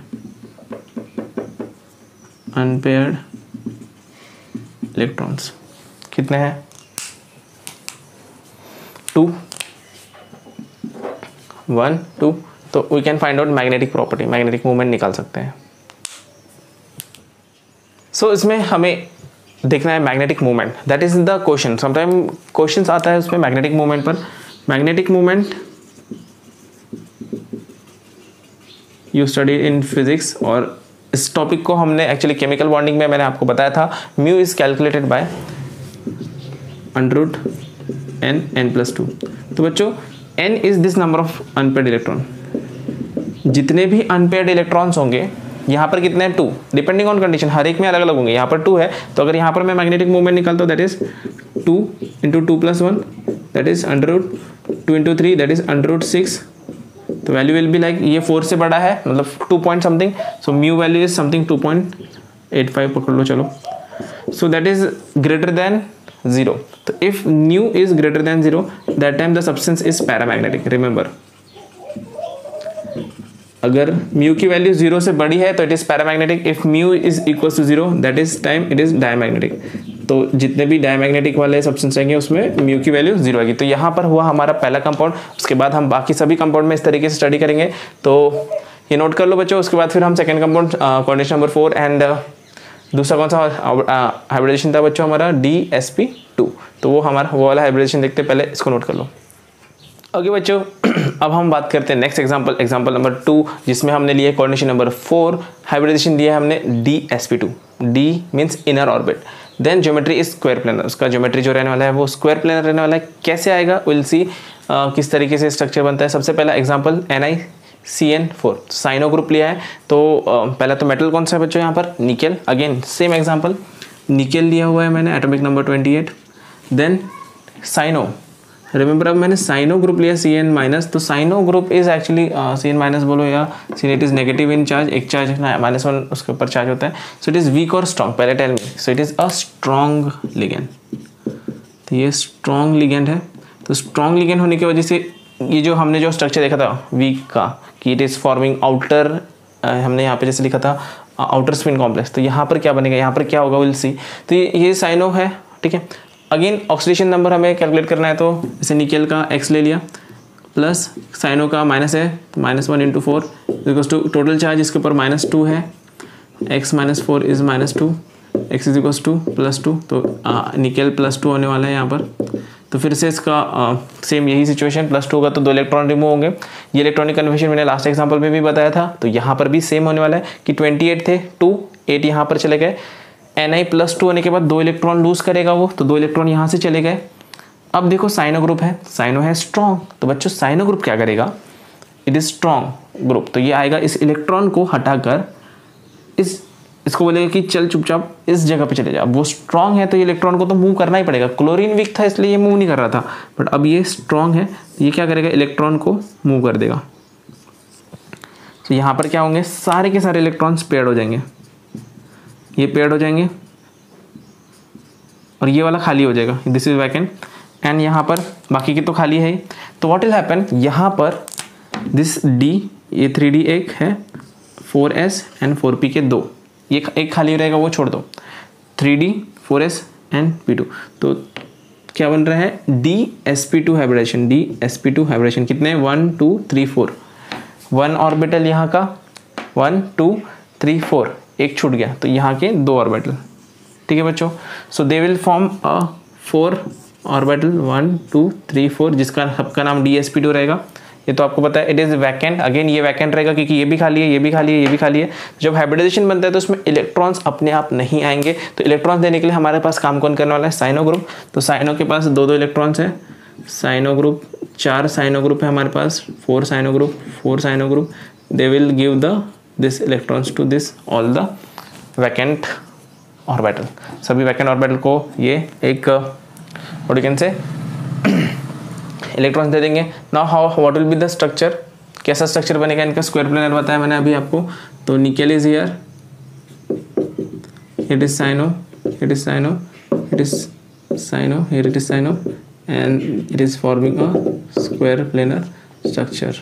electrons कितने हैं, 2 1 2। तो we can find out magnetic property, magnetic movement निकाल सकते हैं। सो इसमें हमें देखना है magnetic movement, that is the question. Sometime questions आता है उसमें मैग्नेटिक मूवमेंट पर। Magnetic movement you study in physics, और इस टॉपिक को हमने एक्चुअली केमिकल बॉन्डिंग में मैंने आपको बताया था। Mu is calculated by √n+2। तो बच्चों n is this number of unpaired electron. जितने भी अनपेयर्ड इलेक्ट्रॉन्स होंगे यहाँ पर कितने हैं, 2, डिपेंडिंग ऑन कंडीशन, हर एक में अलग अलग होंगे। यहाँ पर 2 है, तो अगर यहाँ पर मैं मैग्नेटिक मूवमेंट निकालता हूँ that is 2 × 2 + 1 that is √2 × 3 that is √6। तो वैल्यू विल बी लाइक, ये 4 से बड़ा है मतलब 2 point something, so mu value is something 2.85 पकड़ लो चलो। So that is greater than 0। तो if mu is greater than 0 that time the substance is paramagnetic. Remember, अगर म्यू की वैल्यू 0 से बड़ी है तो it is paramagnetic, if mu is equal to 0 that is time it is diamagnetic. तो जितने भी डायमैग्नेटिक वाले सब्सटेंस रहेंगे उसमें म्यू की वैल्यू 0 आएगी। तो यहाँ पर हुआ हमारा पहला कंपाउंड। उसके बाद हम बाकी सभी कंपाउंड में इस तरीके से स्टडी करेंगे, तो ये नोट कर लो बच्चों। उसके बाद फिर हम second compound coordination number 4 and दूसरा कौन सा हाइब्रिडेशन था बच्चों हमारा, DsP2। तो वो हमारा वो वाला हाइब्रिडेशन देखते पहले इसको नोट कर लो। ओके बच्चों, अब हम बात करते हैं नेक्स्ट एग्जांपल नंबर 2, जिसमें हमने लिया कोऑर्डिनेशन नंबर 4, हाइब्रिडेशन दिया है हमने DsP2। D means inner orbit, then geometry is square planar. उसका ज्योमेट्री जो रहने वाला है वो स्क्वायर प्लेनर रहने वाला है। कैसे आएगा विल सी, किस तरीके से स्ट्रक्चर बनता है। सबसे पहला एग्जाम्पल NiCN4, साइनो ग्रुप लिया है। तो पहला तो मेटल कौन सा है बच्चों यहाँ पर, nickel. Again same example, nickel लिया हुआ है मैंने, atomic number 28। Then cyano, remember अब मैंने साइनो ग्रुप लिया CN-, तो cyano group is actually CN- बोलो या CN, it is negative in charge, एक चार्ज -1 उसके ऊपर चार्ज होता है। सो इट इज वीक और स्ट्रॉन्ग, पहले tell me. So it is a strong ligand. तो ये स्ट्रॉन्ग लिगेंड है। तो स्ट्रॉन्ग लिगेंड होने की वजह से ये जो हमने जो स्ट्रक्चर देखा था वीक का, कि इट इज फॉर्मिंग आउटर, हमने यहाँ पे जैसे लिखा था आउटर स्पिन कॉम्प्लेक्स। तो यहाँ पर क्या बनेगा, यहाँ पर क्या होगा विल सी। तो ये साइनो है, ठीक है। अगेन ऑक्सीडेशन नंबर हमें कैलकुलेट करना है, तो जैसे निकेल का x ले लिया, प्लस साइनो का माइनस है, -1 × 4 इक्वल्स टू टोटल चार्ज इसके ऊपर -2 है, x - 4 is -2, x is equals to +2। तो निकेल +2 होने वाला है यहाँ पर। तो फिर से इसका सेम यही सिचुएशन, +2 होगा तो 2 इलेक्ट्रॉन रिमूव होंगे। ये इलेक्ट्रॉनिक कन्वर्शन मैंने लास्ट एग्जाम्पल में भी बताया था। तो यहाँ पर भी सेम होने वाला है कि 28 थे, 8 यहाँ पर चले गए। Ni+2 होने के बाद 2 इलेक्ट्रॉन लूज करेगा वो, तो 2 इलेक्ट्रॉन यहाँ से चले गए। अब देखो साइनो ग्रुप है, साइनो है स्ट्रॉन्ग। तो बच्चों साइनो ग्रुप क्या करेगा, इट इज स्ट्रॉन्ग ग्रुप। तो ये आएगा, इस इलेक्ट्रॉन को हटाकर इसको बोलेगा कि चल चुपचाप इस जगह पे चले जा। अब वो स्ट्रॉन्ग है तो ये इलेक्ट्रॉन को तो मूव करना ही पड़ेगा। क्लोरीन वीक था इसलिए ये मूव नहीं कर रहा था, बट अब ये स्ट्रॉन्ग है तो ये क्या करेगा, इलेक्ट्रॉन को मूव कर देगा। तो यहाँ पर क्या होंगे, सारे के सारे इलेक्ट्रॉन्स पेयर्ड हो जाएंगे, ये पेयर्ड हो जाएंगे और ये वाला खाली हो जाएगा, दिस इज वैकेंट। एंड यहाँ पर बाकी के तो खाली है ही। तो व्हाट विल हैपन, यहाँ पर दिस D, ये 3D एक है, 4s एंड 4p के 2, ये एक खाली रहेगा वो छोड़ दो, 3D 4s एंड p2। तो क्या बन रहा है, DsP2 हाइब्रिडेशन। DsP2 हाइब्रिडेशन कितने, 1 2 3 4, 1 ऑर्बिटल यहाँ का, 1 2 3 4, एक छूट गया तो यहाँ के 2 ऑर्बिटल, ठीक है बच्चों। सो दे विल फॉर्म 4 ऑर्बिटल, 1 2 3 4, जिसका सबका नाम DsP2 रहेगा। ये तो आपको पता है, इट इज वैकेंट। अगेन ये वैकेंट रहेगा क्योंकि ये भी खाली है, ये भी खाली है, ये भी खाली है। जब हाइब्रिडाइजेशन बनता है तो उसमें इलेक्ट्रॉन्स अपने आप नहीं आएंगे। तो इलेक्ट्रॉन्स देने के लिए हमारे पास काम कौन करने वाला है, साइनो ग्रुप। तो साइनो के पास 2 इलेक्ट्रॉन्स है, साइनो ग्रुप 4 साइनो ग्रुप है हमारे पास, 4 cyano group, they will give the this electrons to this all the vacant orbital. सभी वैकेंट ऑर्बिटल को ये एक और यू कैन से इलेक्ट्रॉन्स दे देंगे। Now how what will be the structure, कैसा स्ट्रक्चर बनेगा इनका, स्क्वायर प्लेनर बताया मैंने अभी आपको। तो nickel is here, it is cyano, it is cyano, here it is cyano, and it is forming a square planar structure.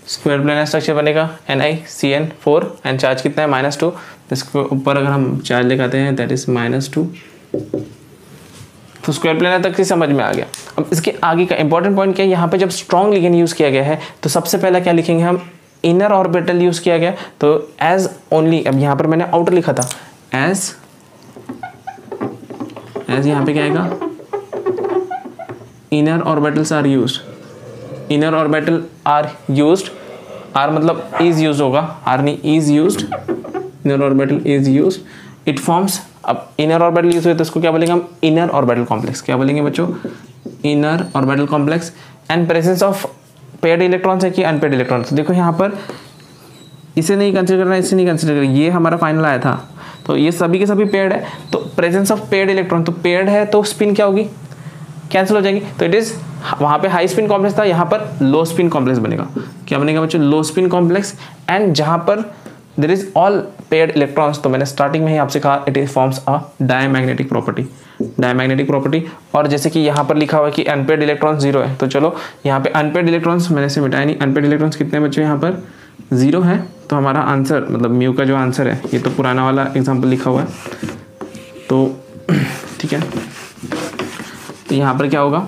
Square planar structure बनेगा NiCN4 and charge कितना है -2। इसके ऊपर अगर हम चार्ज लगाते हैं दैट इज -2। तो स्क्वायर प्लेनर तक ही समझ में आ गया। अब इसके आगे का इंपॉर्टेंट पॉइंट क्या है, यहाँ पे जब स्ट्रॉन्ग लिगेंड यूज़ किया गया है तो सबसे पहला क्या लिखेंगे हम, इनर ऑर्बिटल यूज़ किया गया। तो एज ओनली, अब यहाँ पर मैंने आउटर लिखा था, एज यहाँ पे क्या आएगा, inner orbitals are used, inner orbital are used, are मतलब इज यूज होगा, आर नहीं is used, inner orbital is used, it forms. अब इनर ऑर्बिटल यूज हुए तो इसको क्या बोलेंगे हम, इनर ऑर्बिटल कॉम्प्लेक्स। क्या बोलेंगे बच्चों, inner orbital complex. And presence of paired electrons है कि अनपेयर्ड इलेक्ट्रॉन्स। देखो यहाँ पर इसे नहीं कंसिडर करना, इसे नहीं कंसिडर करना, ये हमारा फाइनल आया था तो ये सभी के सभी पेयर्ड है। तो प्रेजेंस ऑफ पेयर्ड इलेक्ट्रॉन, तो पेयर्ड है तो स्पिन क्या होगी, कैंसिल हो जाएगी। तो इट इज, वहाँ पे हाई स्पिन कॉम्प्लेक्स था, यहाँ पर लो स्पिन कॉम्प्लेक्स बनेगा। क्या बनेगा बच्चों, लो स्पिन कॉम्प्लेक्स। एंड जहाँ पर there is all paired electrons, तो मैंने स्टार्टिंग में ही आपसे कहा it is forms a diamagnetic property, diamagnetic property. और जैसे कि यहाँ पर लिखा हुआ है कि अनपेयर्ड इलेक्ट्रॉन 0 है, तो चलो यहाँ पे अनपेयर्ड इलेक्ट्रॉन्स मैंने से मिटाया नहीं, अनपेयर्ड इलेक्ट्रॉन्स कितने बच्चों यहाँ पर 0 है। तो हमारा आंसर मतलब म्यू का जो आंसर है, ये तो पुराना वाला एग्जाम्पल लिखा हुआ है, तो ठीक है। तो यहाँ पर क्या होगा,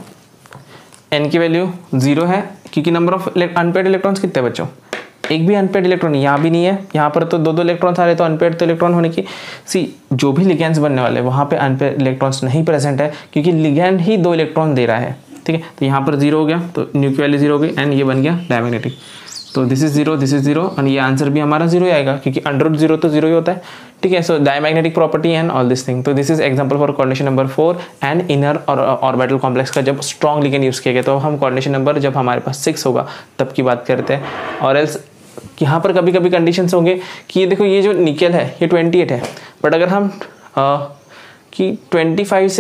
n की वैल्यू 0 है क्योंकि नंबर ऑफ अनपेयर्ड इलेक्ट्रॉन्स कितने बच्चों, एक भी अनपेयर्ड इलेक्ट्रॉन यहाँ भी नहीं है, यहाँ पर तो दो इलेक्ट्रॉन्स आ रहे, तो अनपेयर्ड तो इलेक्ट्रॉन होने की जो भी लिगेंड्स बनने वाले वहाँ पे अनपेयर्ड इलेक्ट्रॉन्स नहीं प्रेजेंट है क्योंकि लिगेंड ही 2 इलेक्ट्रॉन दे रहा है। ठीक है, तो यहाँ पर 0 हो गया, तो न्यू की वैल्यू 0 हो गई एंड ये बन गया डायमैग्नेटिक। तो दिस इज 0, दिस इज 0 और ये आंसर भी हमारा 0 ही आएगा क्योंकि √0 तो 0 ही होता है। ठीक है, so diamagnetic property and all this thing. तो this is example for coordination number 4 and inner और ऑर्बिटल कॉम्प्लेक्स का जब स्ट्रॉन्ग लिगेंड यूज किया गया। तो हम कोऑर्डिनेशन नंबर जब हमारे पास 6 होगा तब की बात करते हैं। और एल्स यहाँ पर कभी कभी कंडीशंस होंगे कि ये देखो ये जो निकेल है ये 28 है, बट अगर हम कि 25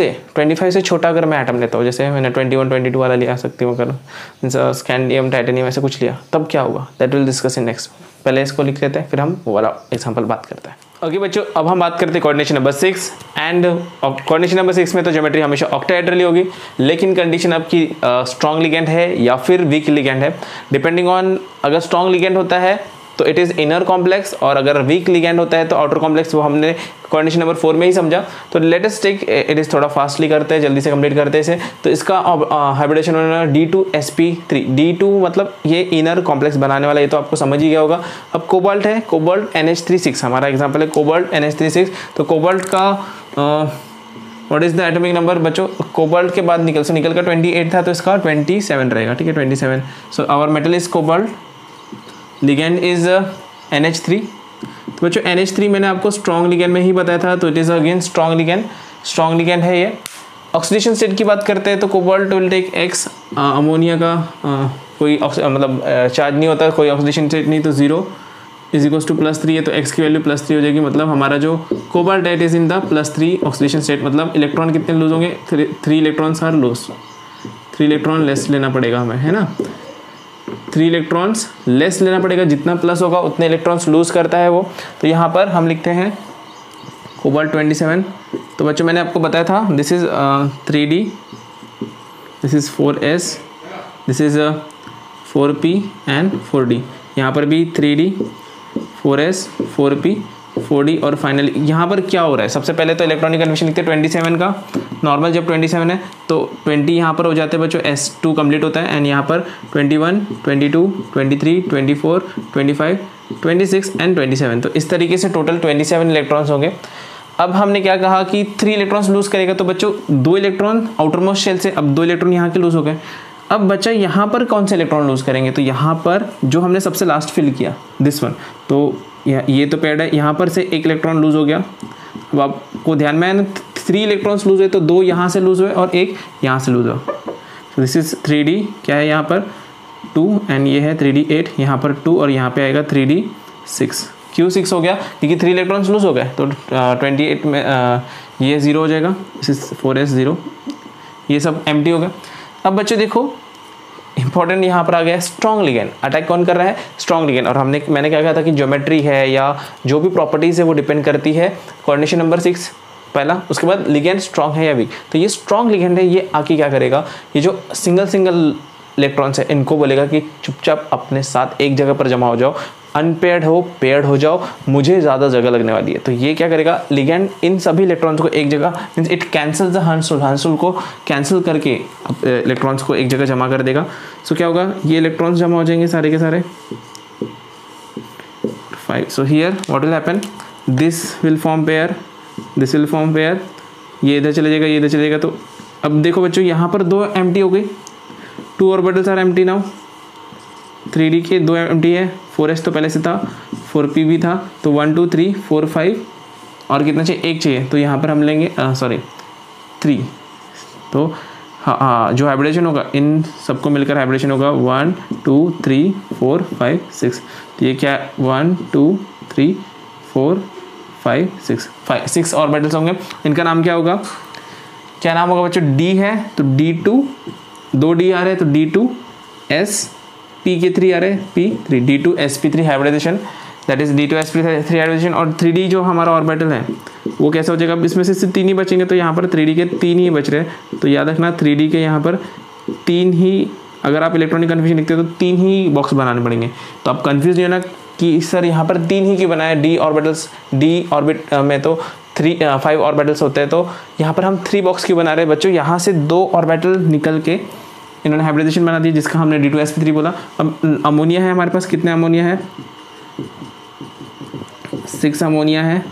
से छोटा अगर मैं एटम लेता हूँ, जैसे मैंने 21, 22 वाला लिया सकती हूँ, अगर स्कैंडियम टाइटेनियम ऐसे कुछ लिया, तब क्या होगा, that will discuss in next. पहले इसको लिख लेते हैं फिर हम वो वाला एग्जाम्पल बात करते हैं। ओके बच्चों, अब हम बात करते हैं coordination number 6 and coordination number 6 में तो ज्योमेट्री हमेशा ऑक्टाहेड्रली होगी, लेकिन कंडीशन आपकी स्ट्रॉन्ग लिगेंड है या फिर वीक लिगेंड है, डिपेंडिंग ऑन। अगर स्ट्रॉन्ग लिगेंड होता है तो इट इज़ इनर कॉम्प्लेक्स और अगर वीक लिगेंड होता है तो आउटर कॉम्प्लेक्स। वो हमने कोऑर्डिनेशन नंबर 4 में ही समझा। तो let us take it is, थोड़ा फास्टली करते हैं, जल्दी से कंप्लीट करते हैं इसे। तो इसका हाइब्रिडेशन होना D2sp3, D2 मतलब ये इनर कॉम्प्लेक्स बनाने वाला, ये तो आपको समझ ही गया होगा। अब कोबाल्ट है, कोबाल्ट NH36 हमारा एग्जाम्पल है, कोबाल्ट NH36। तो कोबाल्ट का what is the atomic number बच्चों, कोबाल्ट के बाद निकल, सो निकल का 28 था तो इसका 27 रहेगा। ठीक है, 27। So our metal is cobalt, ligand is NH3। तो बच्चों NH3 मैंने आपको स्ट्रॉन्ग लिगेंड में ही बताया था, तो it is again strong ligand है ये। ऑक्सीडेशन स्टेट की बात करते हैं तो cobalt will take X, ammonia का कोई मतलब चार्ज नहीं होता, कोई ऑक्सीडेशन स्टेट नहीं, तो 0 इज इक्वल्स टू +3 है, तो X की वैल्यू +3 हो जाएगी। मतलब हमारा जो कोबाल्ट है it is in the +3 oxidation state, मतलब इलेक्ट्रॉन कितने लूज होंगे, 3 electrons are lose, 3 electron less लेना पड़ेगा हमें, है ना, 3 इलेक्ट्रॉन्स लेस लेना पड़ेगा, जितना प्लस होगा उतने इलेक्ट्रॉन्स लूज करता है वो। तो यहाँ पर हम लिखते हैं कोबाल्ट 27। तो बच्चों मैंने आपको बताया था this is 3D, this is 4S, this is 4P and 4D। यहाँ पर भी 3D, 4S, 4P, 4D और फाइनली यहाँ पर क्या हो रहा है, सबसे पहले तो इलेक्ट्रॉनिक कन्फर्मेशन लिखते हैं 27 का नॉर्मल, जब 27 है तो 20 यहाँ पर हो जाते हैं बच्चों, S2 कंप्लीट होता है एंड यहाँ पर 21, 22, 23, 24, 25, 26 एंड 27। तो इस तरीके से टोटल 27 इलेक्ट्रॉन्स होंगे। अब हमने क्या कहा कि 3 इलेक्ट्रॉन्स लूज करेगा, तो बच्चों 2 इलेक्ट्रॉन आउटर मोस्ट शेल से, अब 2 इलेक्ट्रॉन यहाँ के लूज हो गए। अब बच्चा यहाँ पर कौन से इलेक्ट्रॉन लूज करेंगे, तो यहाँ पर जो हमने सबसे लास्ट फिल किया दिस वन, तो ये तो पेड है, यहाँ पर से 1 इलेक्ट्रॉन लूज हो गया। अब आपको ध्यान में 3 इलेक्ट्रॉन्स लूज हुए, तो 2 यहाँ से लूज हुए और 1 यहाँ से लूज हुआ। तो दिस इज 3D, क्या है यहाँ पर 2 एंड ये है 3D 8, यहाँ पर 2 और यहाँ पे आएगा 3D 6। Q6 हो गया क्योंकि 3 इलेक्ट्रॉन्स लूज हो गए, तो 28 में ये 0 हो जाएगा, 4s 0, ये सब एम्प्टी हो गया। अब बच्चों देखो इंपॉर्टेंट यहाँ पर आ गया स्ट्रॉन्ग लिगेंड। अटैक कौन कर रहा है? Strong ligand. और मैंने क्या कहा था कि ज्योमेट्री है या जो भी प्रॉपर्टीज़ है वो डिपेंड करती है कोऑर्डिनेशन नंबर 6 पहला, उसके बाद लिगेंड स्ट्रॉन्ग है या वीक। तो ये स्ट्रॉन्ग लिगेंड है, ये आके क्या करेगा, ये जो सिंगल इलेक्ट्रॉन्स है इनको बोलेगा कि चुपचाप अपने साथ एक जगह पर जमा हो जाओ, अनपेयर्ड हो पेयर्ड हो जाओ, मुझे ज़्यादा जगह लगने वाली है। तो ये क्या करेगा, लिगेंड इन सभी इलेक्ट्रॉन्स को एक जगह, मीन्स इट कैंसिल द हंसुल को कैंसिल करके इलेक्ट्रॉन्स को एक जगह जमा कर देगा। सो क्या होगा, ये इलेक्ट्रॉन्स जमा हो जाएंगे सारे के सारे 5। So here what will happen, this will form pair, this will form pair, ये इधर चले जाएगा, ये इधर चले जाएगा। तो अब देखो बच्चों यहाँ पर 2 एम्प्टी हो गई, 2 orbitals are empty now. 3D के 2 एम्प्टी है, 4s तो पहले से था, 4p भी था, तो 1 2 3 4 5 और कितना चाहिए, 1 चाहिए। तो यहाँ पर हम लेंगे 3। तो हाँ जो हाइब्रिडेशन होगा इन सबको मिलकर हाइब्रिडेशन होगा 1 2 3 4 5 6। तो ये क्या 1 2 3 4 5 6 ऑर्बिटल्स होंगे। इनका नाम क्या होगा, क्या नाम होगा बच्चों, D है तो D2, 2 D आ रहे हैं तो D2 S, P के 3 आ रहे हैं P3, D2 sp3 hybridisation, that is D2 sp3 hybridisation. और 3D जो हमारा ऑर्बिटल है वो कैसा हो जाएगा, इसमें से 3 ही बचेंगे, तो यहाँ पर 3D के 3 ही बच रहे हैं। तो याद रखना 3D के यहाँ पर 3 ही, अगर आप इलेक्ट्रॉनिक कन्फ्यूजन लिखते हो तो 3 ही बॉक्स बनाने पड़ेंगे। तो आप कन्फ्यूज नहीं होना कि सर यहाँ पर 3 ही क्यों बनाया, D ऑर्बिटल्स, D ऑर्बिट में तो 5 ऑर्बिटल्स होते हैं, तो यहाँ पर हम 3 बॉक्स क्यों बना रहे हैं बच्चों, यहाँ से 2 ऑर्बिटल निकल के इन्होंने हाइब्रिडाइजेशन बना दी जिसका हमने D2 sp3 बोला। अब अमोनिया है हमारे पास, कितने अमोनिया है, 6 अमोनिया है।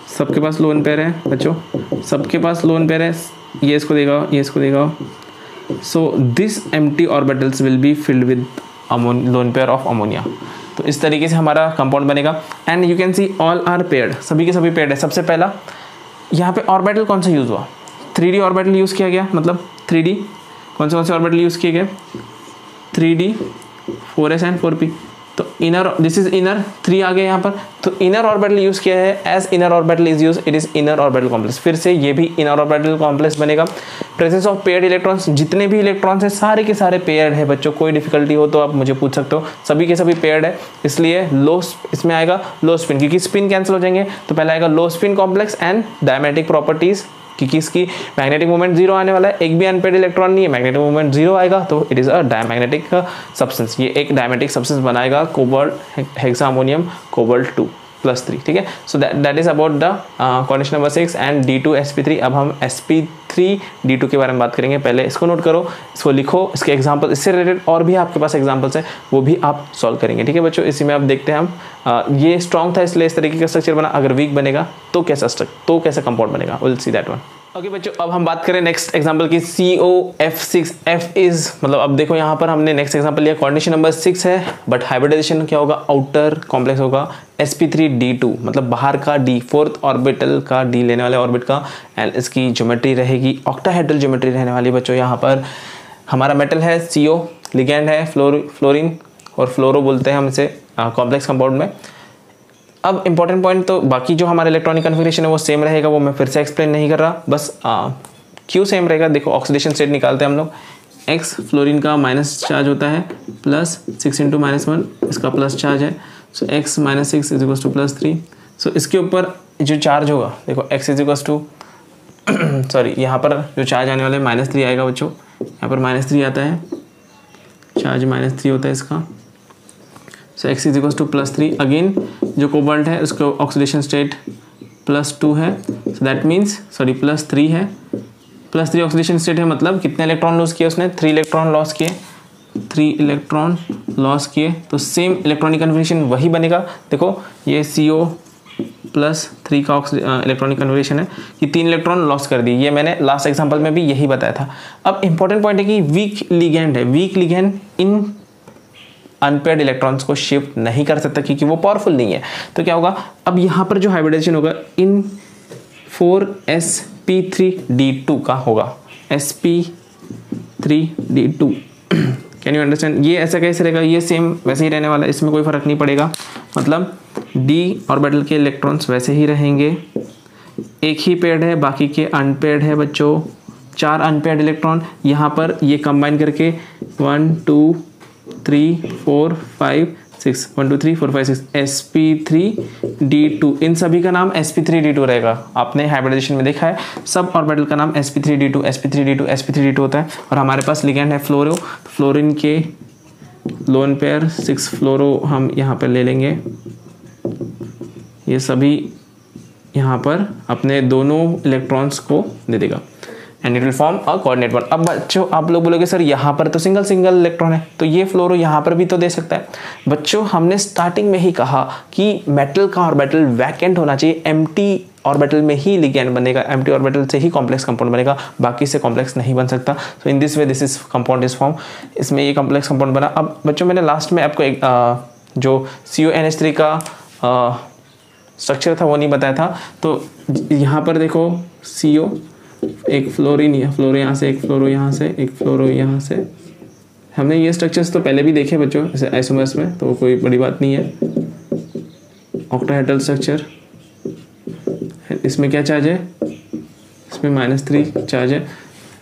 सबके पास लोन पेयर है बच्चों, सबके पास लोन पेयर है, ये इसको देगा, ये इसको देगा। So this empty orbitals will be filled with lone pair of ammonia. तो इस तरीके से हमारा कंपाउंड बनेगा। And you can see all are paired, सभी के सभी पेयर्ड है। सबसे पहला यहाँ पे ऑर्बिटल कौन सा यूज़ हुआ, 3D ऑर्बिटल यूज़ किया गया, मतलब 3D कौन से ऑर्बिटल यूज़ किए गए, 3D 4s एंड 4p। तो इनर, दिस इज इनर, 3 आ गए यहाँ पर, तो इनर ऑर्बिटल यूज़ किया है, as inner orbital is use, it is inner orbital complex. फिर से ये भी इनर ऑर्बिटल कॉम्प्लेक्स बनेगा। प्रेजेंस ऑफ पेयर्ड इलेक्ट्रॉन्स, जितने भी इलेक्ट्रॉन्स हैं सारे के सारे पेयर्ड है बच्चों। कोई डिफिकल्टी हो तो आप मुझे पूछ सकते हो, सभी के सभी पेयर्ड है, इसलिए लो इसमें आएगा लो स्पिन, क्योंकि स्पिन कैंसिल हो जाएंगे। तो पहले आएगा लो स्पिन कॉम्प्लेक्स एंड डायमेटिक प्रॉपर्टीज, क्योंकि इसकी मैग्नेटिक मोमेंट 0 आने वाला है, एक भी अनपेयर्ड इलेक्ट्रॉन नहीं है, मैग्नेटिक मोमेंट 0 आएगा, तो it is a diamagnetic substance. ये एक डायमेटिक सब्सटेंस बनाएगा, कोबाल्ट हेक्सामोनियम कोबाल्ट 2+3, ठीक है। सो that is about the coordination number 6 and D2 sp3। अब हम sp3 D2 के बारे में बात करेंगे। पहले इसको नोट करो, इसको लिखो, इसके एग्जाम्पल, इससे रिलेटेड और भी आपके पास एग्जाम्पल्स हैं, वो भी आप सॉल्व करेंगे, ठीक है बच्चों। इसी में आप देखते हैं हम ये स्ट्रॉन्ग था इसलिए इस तरीके का स्ट्रक्चर बना, अगर वीक बनेगा तो कैसा कंपाउंड बनेगा, will see that one. Okay बच्चों, अब हम बात करें नेक्स्ट एग्जांपल की, COF6। F इज, मतलब अब देखो यहाँ पर हमने नेक्स्ट एग्जांपल लिया, कोऑर्डिनेशन नंबर 6 है, बट हाइब्रिडाइजेशन क्या होगा, आउटर कॉम्प्लेक्स होगा sp3D2, मतलब बाहर का D, 4th ऑर्बिटल का D लेने वाले ऑर्बिट का। एंड इसकी ज्योमेट्री रहेगी ऑक्टाहेड्रल ज्योमेट्री रहने वाली बच्चों। यहाँ पर हमारा मेटल है CO, लिगेंड है फ्लोरीन और फ्लोरो बोलते हैं हम इसे कॉम्प्लेक्स कंपाउंड में। अब इंपॉर्टेंट पॉइंट, तो बाकी जो हमारा इलेक्ट्रॉनिक कन्फिगरेशन है वो सेम रहेगा, वो मैं फिर से एक्सप्लेन नहीं कर रहा, बस क्यों सेम रहेगा। देखो ऑक्सीडेशन स्टेट निकालते हैं हम लोग, X फ्लोरीन का माइनस चार्ज होता है, प्लस 6 × -1 इसका प्लस चार्ज है, सो X - 6 = +3। सो इसके ऊपर जो चार्ज होगा, देखो X सॉरी यहाँ पर जो चार्ज आने वाला है -3 आएगा बच्चों, यहाँ पर -3 आता है, चार्ज -3 होता है इसका। सो X = +3। अगेन जो कोबाल्ट है उसका ऑक्सीडेशन स्टेट +2 है, सो दैट मीन्स सॉरी +3 है, +3 ऑक्सीडेशन स्टेट है, मतलब कितने इलेक्ट्रॉन लॉस किए उसने, 3 इलेक्ट्रॉन लॉस किए, 3 इलेक्ट्रॉन लॉस किए। तो सेम इलेक्ट्रॉनिक कन्फिगरेशन वही बनेगा। देखो ये CO+3 का इलेक्ट्रॉनिक कन्फिगरेशन है कि 3 इलेक्ट्रॉन लॉस कर दिए, ये मैंने लास्ट एग्जांपल में भी यही बताया था। अब इंपॉर्टेंट पॉइंट है कि वीक लिगेंड है, वीक लिगेंड इन अनपेयर्ड इलेक्ट्रॉन्स को शिफ्ट नहीं कर सकता क्योंकि वो पावरफुल नहीं है। तो क्या होगा, अब यहाँ पर जो हाइब्रिडाइजेशन होगा इन 4sp3D2 का होगा, sp 3d2। Can you understand? ये ऐसा कैसे रहेगा? ये सेम वैसे ही रहने वाला है, इसमें कोई फर्क नहीं पड़ेगा। मतलब d ऑर्बिटल के इलेक्ट्रॉन्स वैसे ही रहेंगे, एक ही पेयर्ड है, बाकी के अनपेयर्ड है बच्चों, 4 अनपेयर्ड इलेक्ट्रॉन। यहाँ पर ये कंबाइन करके 1 2 3 4 5 6 1 2 3 4 5 6 sp3d2, इन सभी का नाम sp3d2 रहेगा। आपने हाइब्रिडाइजेशन में देखा है, सब ऑर्बिटल का नाम sp3d2 sp3d2 sp3d2 होता है। और हमारे पास लिगेंड है फ्लोरो, फ्लोरीन के लोन पेयर 6 फ्लोरो हम यहाँ पर ले लेंगे। ये सभी यहाँ पर अपने दोनों इलेक्ट्रॉन्स को दे देगा and it will form a coordinate bond. अब बच्चों आप लोग बोलोगे सर यहाँ पर तो सिंगल सिंगल इलेक्ट्रॉन है, तो ये फ्लोरो यहाँ पर भी तो दे सकता है। बच्चों हमने स्टार्टिंग में ही कहा कि मेटल का ऑर्बिटल वैकेंट होना चाहिए, एम्प्टी ऑर्बिटल में ही लिगेंड बनेगा, एम्प्टी ऑर्बिटल से ही कॉम्प्लेक्स कंपाउंड बनेगा, बाकी से कॉम्प्लेक्स नहीं बन सकता। So in this way this is compound is form, इसमें ये कॉम्प्लेक्स कंपाउंड बना। अब बच्चों मैंने लास्ट में आपको एक जो CONH3 का स्ट्रक्चर था वो नहीं बताया था, तो यहाँ पर देखो CO, एक फ्लोरीन, फ्लोरो यहाँ से, एक फ्लोरो यहाँ से, एक फ्लोरो यहाँ से। हमने ये स्ट्रक्चर्स तो पहले भी देखे बच्चों जैसे आइसोमर्स में, तो कोई बड़ी बात नहीं है। ऑक्टाहेड्रल स्ट्रक्चर, इसमें क्या चार्ज है? इसमें -3 चार्ज है।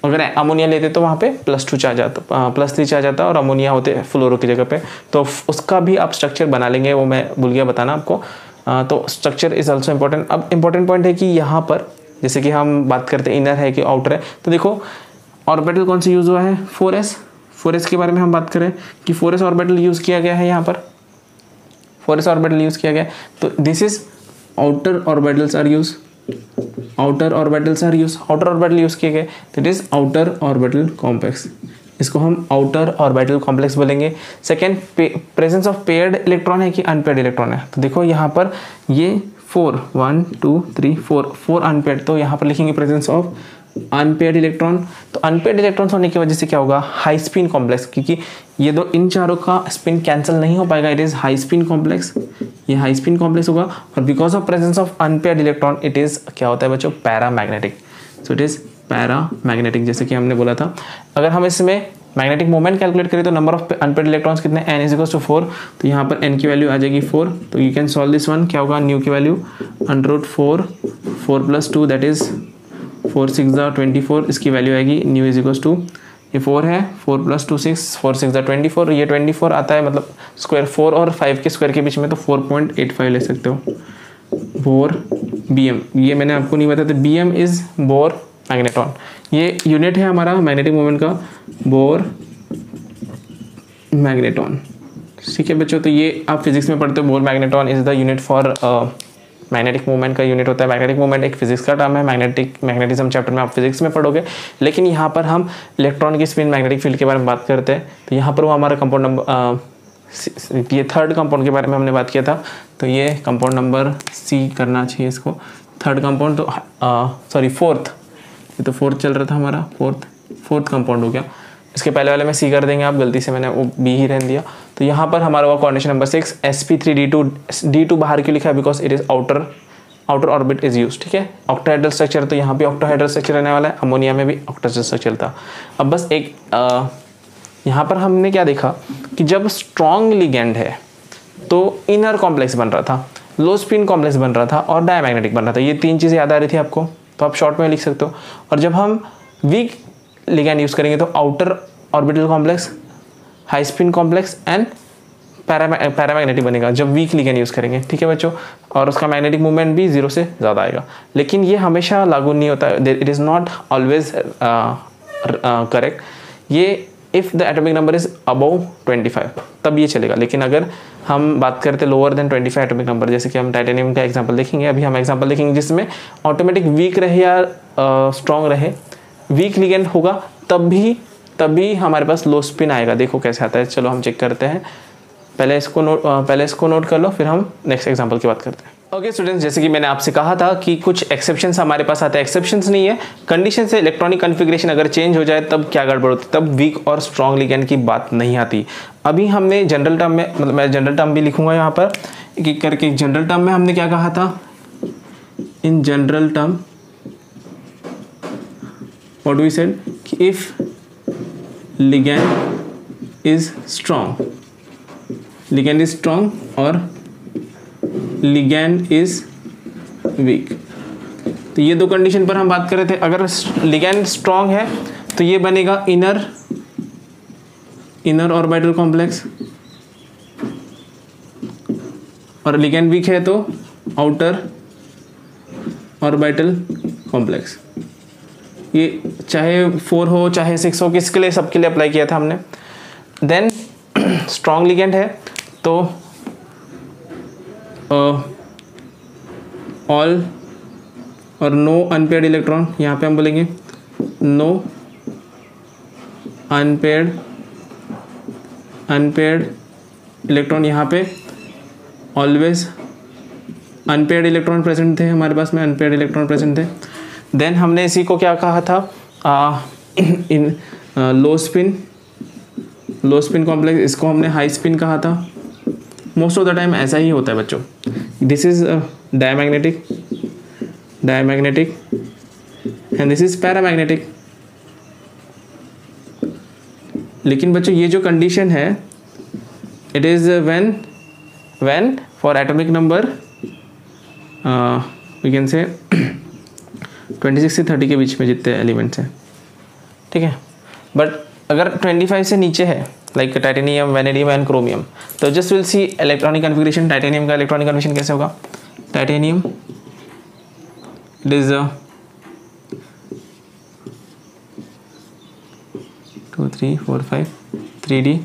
अगर अमोनिया लेते तो वहाँ पे +2 चार्ज आता, +3 चार्ज आता और अमोनिया होते फ्लोरो की जगह पे, तो उसका भी आप स्ट्रक्चर बना लेंगे, वो मैं भूल गया बताना आपको। तो स्ट्रक्चर इज ऑल्सो इम्पोर्टेंट। अब इम्पोर्टेंट पॉइंट है कि यहाँ पर जैसे कि हम बात करते हैं इनर है कि आउटर है, तो देखो ऑर्बिटल कौन सा यूज़ हुआ है? 4s के बारे में हम बात करें कि 4s ऑर्बिटल यूज़ किया गया है, यहाँ पर 4s ऑर्बिटल यूज़ किया गया है। तो this is outer orbitals are use, outer orbital use किए गए, that is outer orbital complex, इसको हम आउटर ऑर्बिटल कॉम्प्लेक्स बोलेंगे। Second, presence of paired electron है कि अनपेयर्ड इलेक्ट्रॉन है, तो देखो यहाँ पर ये 1 2 3 4 अनपेयर्ड, तो यहाँ पर लिखेंगे प्रेजेंस ऑफ अनपेयर्ड इलेक्ट्रॉन। तो अनपेयर्ड इलेक्ट्रॉन्स होने की वजह से क्या होगा? हाई स्पिन कॉम्प्लेक्स, क्योंकि ये दो इन चारों का स्पिन कैंसिल नहीं हो पाएगा, it is high spin complex, ये हाई स्पिन कॉम्प्लेक्स होगा। और because of presence of unpaired electron it is क्या होता है बच्चों? Paramagnetic. So it is paramagnetic, जैसे कि हमने बोला था। अगर हम इसमें मैग्नेटिक मोमेंट कैलकुलेट करें तो नंबर ऑफ अनपेयर्ड इलेक्ट्रॉन्स कितने? n इज इक्वल्स टू 4, तो यहाँ पर n की वैल्यू आ जाएगी 4, तो you can solve this one. क्या होगा? न्यू की वैल्यू √4, 4 + 2 दैट इज 4 6 24, इसकी वैल्यू आएगी न्यू इज इक्वल्स टू, ये 4 है, 4 + 2 6, 4 6 24, ये 24 आता है, मतलब स्क्वायर 4 और 5 के स्क्वायर के बीच में, तो 4.85 ले सकते हो। बोर BM, ये मैंने आपको नहीं बताया था, BM इज बोर मैग्नेटॉन, ये यूनिट है हमारा मैग्नेटिक मोमेंट का, बोर मैग्नेटॉन। ठीक है बच्चों, तो ये आप फिजिक्स में पढ़ते हो, bore magneton is the unit for magnetic movement का यूनिट होता है। मैग्नेटिक मूवमेंट एक फिजिक्स का टर्म है, मैग्नेटिज्म चैप्टर में आप फिजिक्स में पढ़ोगे, लेकिन यहाँ पर हम इलेक्ट्रॉन की स्पिन मैग्नेटिक फील्ड के बारे में बात करते हैं। तो यहाँ पर वो हमारा कंपाउंड नंबर, ये थर्ड कंपाउंड के बारे में हमने बात किया था, तो ये कंपाउंड नंबर C करना चाहिए इसको, थर्ड कंपाउंड, तो सॉरी फोर्थ, ये तो फोर्थ चल रहा था हमारा, फोर्थ कंपाउंड हो गया। इसके पहले वाले में C कर देंगे आप, गलती से मैंने वो B ही रहने दिया। तो यहाँ पर हमारा हुआ कोऑर्डिनेशन नंबर 6, sp3d2, d2 बाहर क्यों लिखा है? Because it is outer orbit is use. ठीक है, ऑक्टाहेड्रल स्ट्रक्चर, तो यहाँ पे ऑक्टाहेड्रल स्ट्रक्चर रहने वाला है, अमोनिया में भी ऑक्टाहेड्रल स्ट्रक्चर था। अब बस एक यहाँ पर हमने क्या देखा कि जब स्ट्रॉन्ग लिगेंड है तो इनर कॉम्प्लेक्स बन रहा था, लो स्पिन कॉम्प्लेक्स बन रहा था और डायमैग्नेटिक बन रहा था। ये 3 चीज़ें याद आ रही थी आपको, तो आप शॉर्ट में लिख सकते हो। और जब हम वीक लिगेंड यूज़ करेंगे तो outer orbital complex, high spin complex and paramagnetic बनेगा जब वीक लिगेंड यूज़ करेंगे। ठीक है बच्चों, और उसका मैग्नेटिक मूवमेंट भी 0 से ज़्यादा आएगा। लेकिन ये हमेशा लागू नहीं होता, it is not always correct. ये if the atomic number is above 25 तब ये चलेगा, लेकिन अगर हम बात करते लोअर देन 25 एटॉमिक नंबर, जैसे कि हम टाइटेनियम का एग्जांपल देखेंगे, अभी हम एग्जांपल देखेंगे जिसमें ऑटोमेटिक वीक रहे या स्ट्रॉन्ग रहे, वीक लिगेंड होगा तभी हमारे पास लो स्पिन आएगा। देखो कैसे आता है, चलो हम चेक करते हैं। पहले इसको नोट कर लो, फिर हम नेक्स्ट एग्जांपल की बात करते हैं। ओके स्टूडेंट्स, जैसे कि मैंने आपसे कहा था कि कुछ एक्सेप्शंस हमारे पास आते हैं, एक्सेप्शंस नहीं है, कंडीशन से इलेक्ट्रॉनिक कॉन्फ़िगरेशन अगर चेंज हो जाए तब क्या गड़बड़ होती है, तब वीक और स्ट्रॉन्ग लिगेंड की बात नहीं आती। अभी हमने जनरल टर्म में, मतलब मैं जनरल टर्म भी लिखूंगा यहाँ पर एक एक करके। जनरल टर्म में हमने क्या कहा था? In general term what we said कि if ligand is strong, ligand is strong और लिगैंड इज वीक। तो ये दो कंडीशन पर हम बात कर रहे थे। अगर लिगैंड स्ट्रॉन्ग है तो ये बनेगा इनर ऑर्बिटल कॉम्प्लेक्स, और लिगैंड वीक है तो आउटर ऑर्बिटल कॉम्प्लेक्स। ये चाहे 4 हो चाहे 6 हो, किसके लिए, सबके लिए अप्लाई किया था हमने। देन स्ट्रॉन्ग लिगैंड है तो ऑल और नो अनपेयर्ड इलेक्ट्रॉन, यहाँ पे हम बोलेंगे नो अनपेयर्ड इलेक्ट्रॉन, यहाँ पे ऑलवेज अनपेयर्ड इलेक्ट्रॉन प्रेजेंट थे हमारे पास में, अनपेयर्ड इलेक्ट्रॉन प्रेजेंट थे। देन हमने इसी को क्या कहा था, इन लो स्पिन कॉम्प्लेक्स, इसको हमने हाई स्पिन कहा था। मोस्ट ऑफ द टाइम ऐसा ही होता है बच्चों। This is diamagnetic and this is paramagnetic. लेकिन बच्चों ये जो कंडीशन है, it is when for atomic number we can say 26 से 30 के बीच में जितने एलिमेंट्स हैं, ठीक है। बट अगर 25 से नीचे है, like titanium, vanadium and chromium, तो just will see electronic configuration. Titanium का इलेक्ट्रॉनिक कन्फिगरेशन कैसे होगा, टाइटेनियम इट इज 2 3 4 5 3D,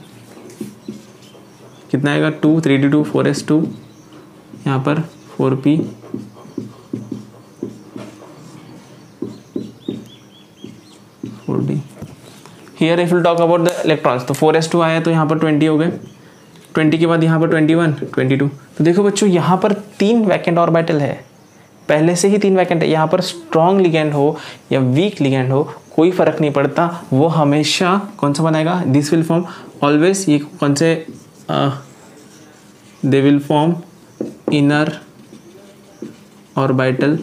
कितना आएगा 2 3D2 4s2, यहाँ पर 4p, here if will talk about the electrons, तो 4s2 आया तो यहाँ पर 20 हो गए, 20 के बाद यहाँ पर 21 22। तो देखो बच्चों यहाँ पर 3 वैकेंट ऑर्बिटल है, पहले से ही 3 वैकेंट है। यहाँ पर स्ट्रॉन्ग लिगैंड हो या वीक लिगैंड हो कोई फर्क नहीं पड़ता, वो हमेशा कौन सा बनाएगा, दिस विल फॉर्म ऑलवेज, ये कौन से, दे will form inner orbital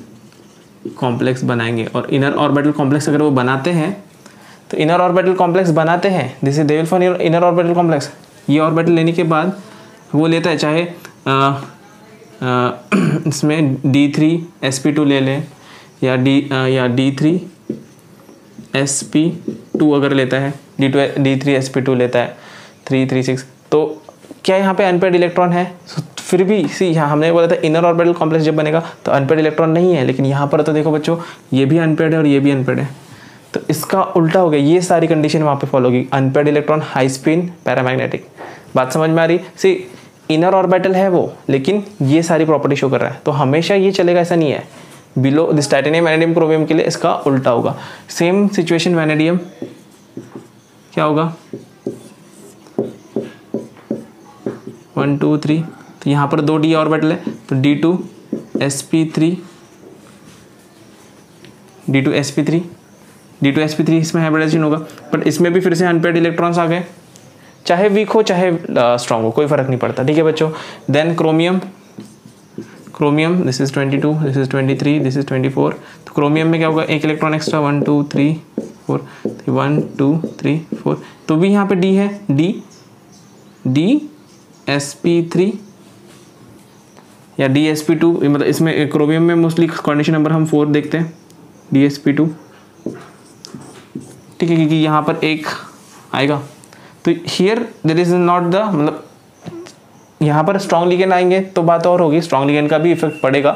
complex बनाएंगे। और इनर ऑर्बिटल कॉम्प्लेक्स अगर वो बनाते हैं तो इनर ऑर्बिटल कॉम्प्लेक्स बनाते हैं, this is they will form inner orbital complex. ये ऑर्बिटल लेने के बाद वो लेता है, चाहे इसमें D3sp2 ले लें या D3sp2 अगर लेता है, D3sp2 लेता है 3 3 6, तो क्या यहाँ पे अनपेयर्ड इलेक्ट्रॉन है, फिर भी सी यहाँ हमने बोला था इनर ऑर्बिटल कॉम्प्लेक्स जब बनेगा तो अनपेयर्ड इलेक्ट्रॉन नहीं है, लेकिन यहाँ पर तो देखो बच्चों ये भी अनपेयर्ड है और ये भी अनपेयर्ड है, तो इसका उल्टा हो गया। ये सारी कंडीशन वहाँ पे फॉलो होगी, unpaired electron, high spin, paramagnetic. बात समझ में आ रही, सी इनर ऑर्बिटल है वो, लेकिन ये सारी प्रॉपर्टी शो कर रहा है, तो हमेशा ये चलेगा, ऐसा नहीं है। Below this titanium, vanadium, chromium के लिए इसका उल्टा होगा। सेम सिचुएशन वैनेडियम, क्या होगा 1 2 3, तो यहाँ पर 2 D ऑर्बिटल है, तो D2sp3 इसमें हाइब्रिडाइजेशन होगा, बट इसमें भी फिर से अनपेयर्ड इलेक्ट्रॉन्स आ गए, चाहे वीक हो चाहे स्ट्रॉन्ग हो, कोई फर्क नहीं पड़ता, ठीक है बच्चों। Then chromium, this is 22, this is 23, this is 24, तो क्रोमियम में क्या होगा, एक इलेक्ट्रॉन एक्स्ट्रा, 1 2 3 4, 1 2 3 4, तो भी यहाँ पे D है, DsP3 या DsP2, मतलब इसमें क्रोमियम में मोस्टली कंडीशन नंबर हम 4 देखते हैं, DsP2, ठीक है, क्योंकि यहाँ पर एक आएगा, तो here there is not the, मतलब यहाँ पर स्ट्रॉन्ग लिगेंड आएंगे तो बात और होगी, स्ट्रॉन्ग लिगेंड का भी इफेक्ट पड़ेगा,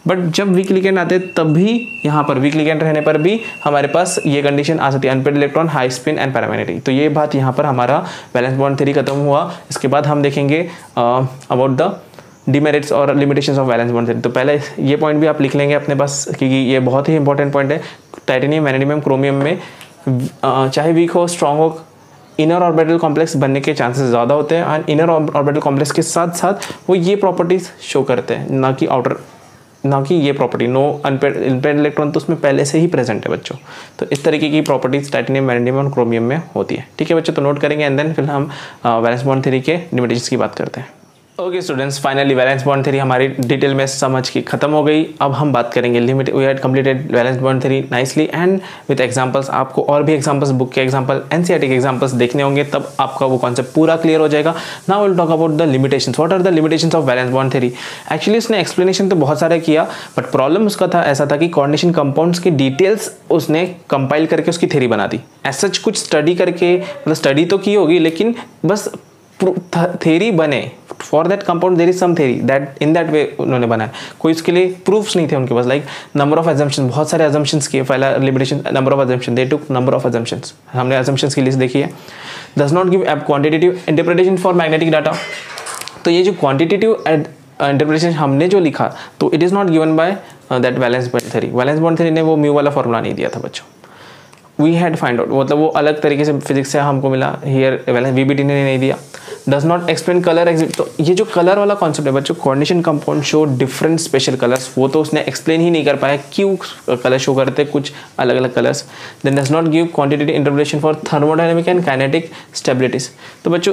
बट जब वीक लिगेंड आते हैं तब भी यहाँ पर वीक लिगेंड रहने पर भी हमारे पास ये कंडीशन आ सकती है, unpaired electron, high spin and paramagnetic. तो ये बात यहाँ पर हमारा वैलेंस बॉन्ड थ्योरी खत्म हुआ। इसके बाद हम देखेंगे अबाउट द डिमेरिट्स और limitations of valence bond theory. तो पहले ये पॉइंट भी आप लिख लेंगे अपने पास, क्योंकि ये बहुत ही इंपॉर्टेंट पॉइंट है। टाइटेनियम, वैनेडियम, क्रोमियम में चाहे वीक हो स्ट्रॉन्ग हो, इनर ऑर्बिटल कॉम्प्लेक्स बनने के चांसेस ज़्यादा होते हैं, एंड इनर ऑर्बिटल कॉम्प्लेक्स के साथ साथ वो ये प्रॉपर्टीज शो करते हैं, ना कि आउटर, ना कि ये प्रॉपर्टी, नो अनपेयर्ड इलेक्ट्रॉन तो उसमें पहले से ही प्रेजेंट है बच्चों। तो इस तरीके की प्रॉपर्टीज टाइटेनियम, वैनेडियम और क्रोमियम में होती है, ठीक है बच्चों। तो नोट करेंगे एंड देन फिर हम वैलेंस बॉन्ड थ्योरी के लिमिटेशंस की बात करते हैं। Okay students, finally valence bond theory हमारी डिटेल में समझ के खत्म हो गई। अब हम बात करेंगे limit. We had completed valence bond theory nicely and with examples. आपको और भी एग्जांपल्स, बुक के एग्जांपल, एनसीईआरटी के एग्जांपल्स देखने होंगे, तब आपका वो कॉन्सेप्ट पूरा क्लियर हो जाएगा। Now will talk about the limitations. What are the limitations of valence bond theory. Actually उसने एक्सप्लेनेशन तो बहुत सारे किया, बट प्रॉब्लम उसका था ऐसा था कि कोऑर्डिनेशन कंपाउंड्स की डिटेल्स उसने कंपाइल करके उसकी थ्योरी बना दी। ऐसा कुछ स्टडी करके, मतलब स्टडी तो की होगी लेकिन बस थ्योरी बने, for that compound there is some theory that in that way उन्होंने बनाया। कोई उसके लिए प्रूफ्स नहीं थे उनके पास। लाइक नंबर ऑफ अजम्पशन, बहुत सारे अजम्पशंस किए। पहला limitation number of assumption, they took number of assumptions. हमने अजम्पशंस की लिस्ट देखी है। Does not give quantitative interpretation for magnetic data. तो ये जो क्वांटिटेटिव इंटरप्रिटेशन हमने जो लिखा, तो it is not given by that valence bond theory. Valence bond theory ने वो म्यू वाला फॉर्मूला नहीं दिया था बच्चों। वी हैड फाइंड आउट, मतलब वो अलग तरीके से फिजिक्स से हमको मिला। हियर वीबीटी ने नहीं दिया। Does not explain colour. तो ये जो कलर वाला कॉन्सेप्ट है बच्चों, coordination compound show different special colours, वो तो उसने एक्सप्लेन ही नहीं कर पाया क्यों कलर शो करते कुछ अलग अलग colours. Then does not give quantitative interpretation for thermodynamic and kinetic stabilities. तो बच्चों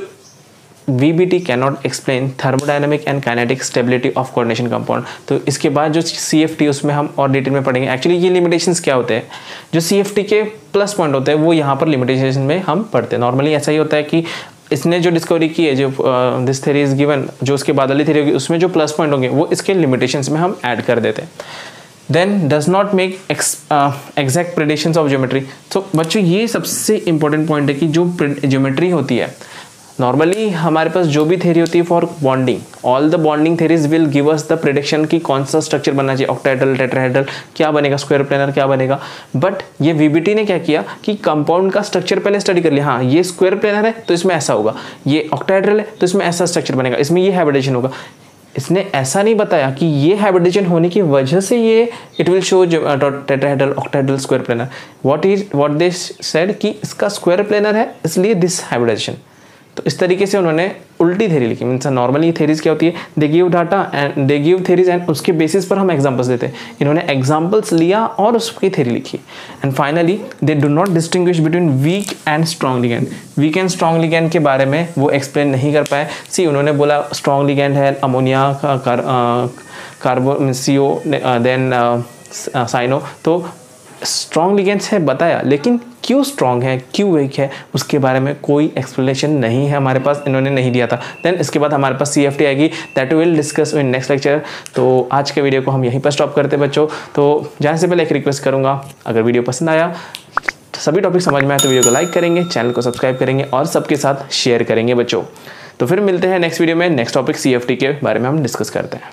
VBT cannot explain thermodynamic and kinetic stability of coordination compound। तो इसके बाद जो CFT उसमें हम और डिटेल में पढ़ेंगे। एक्चुअली ये लिमिटेशंस क्या होते हैं, जो CFT के प्लस पॉइंट होते हैं वो यहाँ पर लिमिटेशन में हम पढ़ते हैं। नॉर्मली ऐसा ही होता है कि इसने जो डिस्कवरी की है, जो दिस थ्योरी इज गिवन, जो उसके बाद वाली थ्योरी होगी उसमें जो प्लस पॉइंट होंगे वो इसके लिमिटेशंस में हम ऐड कर देते हैं। Then does not make exact predictions of geometry. तो बच्चों ये सबसे इंपॉर्टेंट पॉइंट है कि जो ज्योमेट्री होती है, नॉर्मली हमारे पास जो भी थ्योरी होती है for bonding, all the bonding theories will give us the prediction कि कौन सा स्ट्रक्चर बनना चाहिए, ऑक्टाहेड्रल, टेट्राहेड्रल, क्या बनेगा, स्क्वायर प्लेनर क्या बनेगा। बट ये VBT ने क्या किया कि कंपाउंड का स्ट्रक्चर पहले स्टडी कर लिया। हाँ, ये स्क्वायर प्लेनर है तो इसमें ऐसा होगा, ये ऑक्टाहेड्रल है तो इसमें ऐसा स्ट्रक्चर बनेगा, इसमें ये हाइब्रिडेशन होगा। इसने ऐसा नहीं बताया कि ये हाइब्रिडेशन होने की वजह से ये it will show tetrahedral, octahedral, square planar. What they said कि इसका स्क्वायर प्लेनर है इसलिए दिस हाइब्रिडेशन। तो इस तरीके से उन्होंने उल्टी थ्योरी लिखी। मीन्स नॉर्मली थ्योरीज क्या होती है, they give data and they give theories and उसके बेसिस पर हम एग्जांपल्स देते हैं। इन्होंने एग्जांपल्स लिया और उसकी थ्योरी लिखी। And finally they do not distinguish between weak and strong ligand. Weak and strong ligand के बारे में वो एक्सप्लेन नहीं कर पाए। सी उन्होंने बोला स्ट्रॉन्ग लिगैंड है अमोनिया, कार्बो, CO, देन साइनो। तो स्ट्रॉन्ग लिगेंड्स है बताया, लेकिन क्यों स्ट्रॉन्ग है क्यों वीक है उसके बारे में कोई एक्सप्लेनेशन नहीं है हमारे पास, इन्होंने नहीं दिया था। देन इसके बाद हमारे पास CFT आएगी, that will discuss in next lecture. तो आज के वीडियो को हम यहीं पर स्टॉप करते हैं बच्चों। तो जाने से पहले एक रिक्वेस्ट करूँगा, अगर वीडियो पसंद आया, सभी टॉपिक समझ में आए तो वीडियो को लाइक करेंगे, चैनल को सब्सक्राइब करेंगे और सबके साथ शेयर करेंगे बच्चों। तो फिर मिलते हैं नेक्स्ट वीडियो में। नेक्स्ट टॉपिक CFT के बारे में हम डिस्कस करते हैं।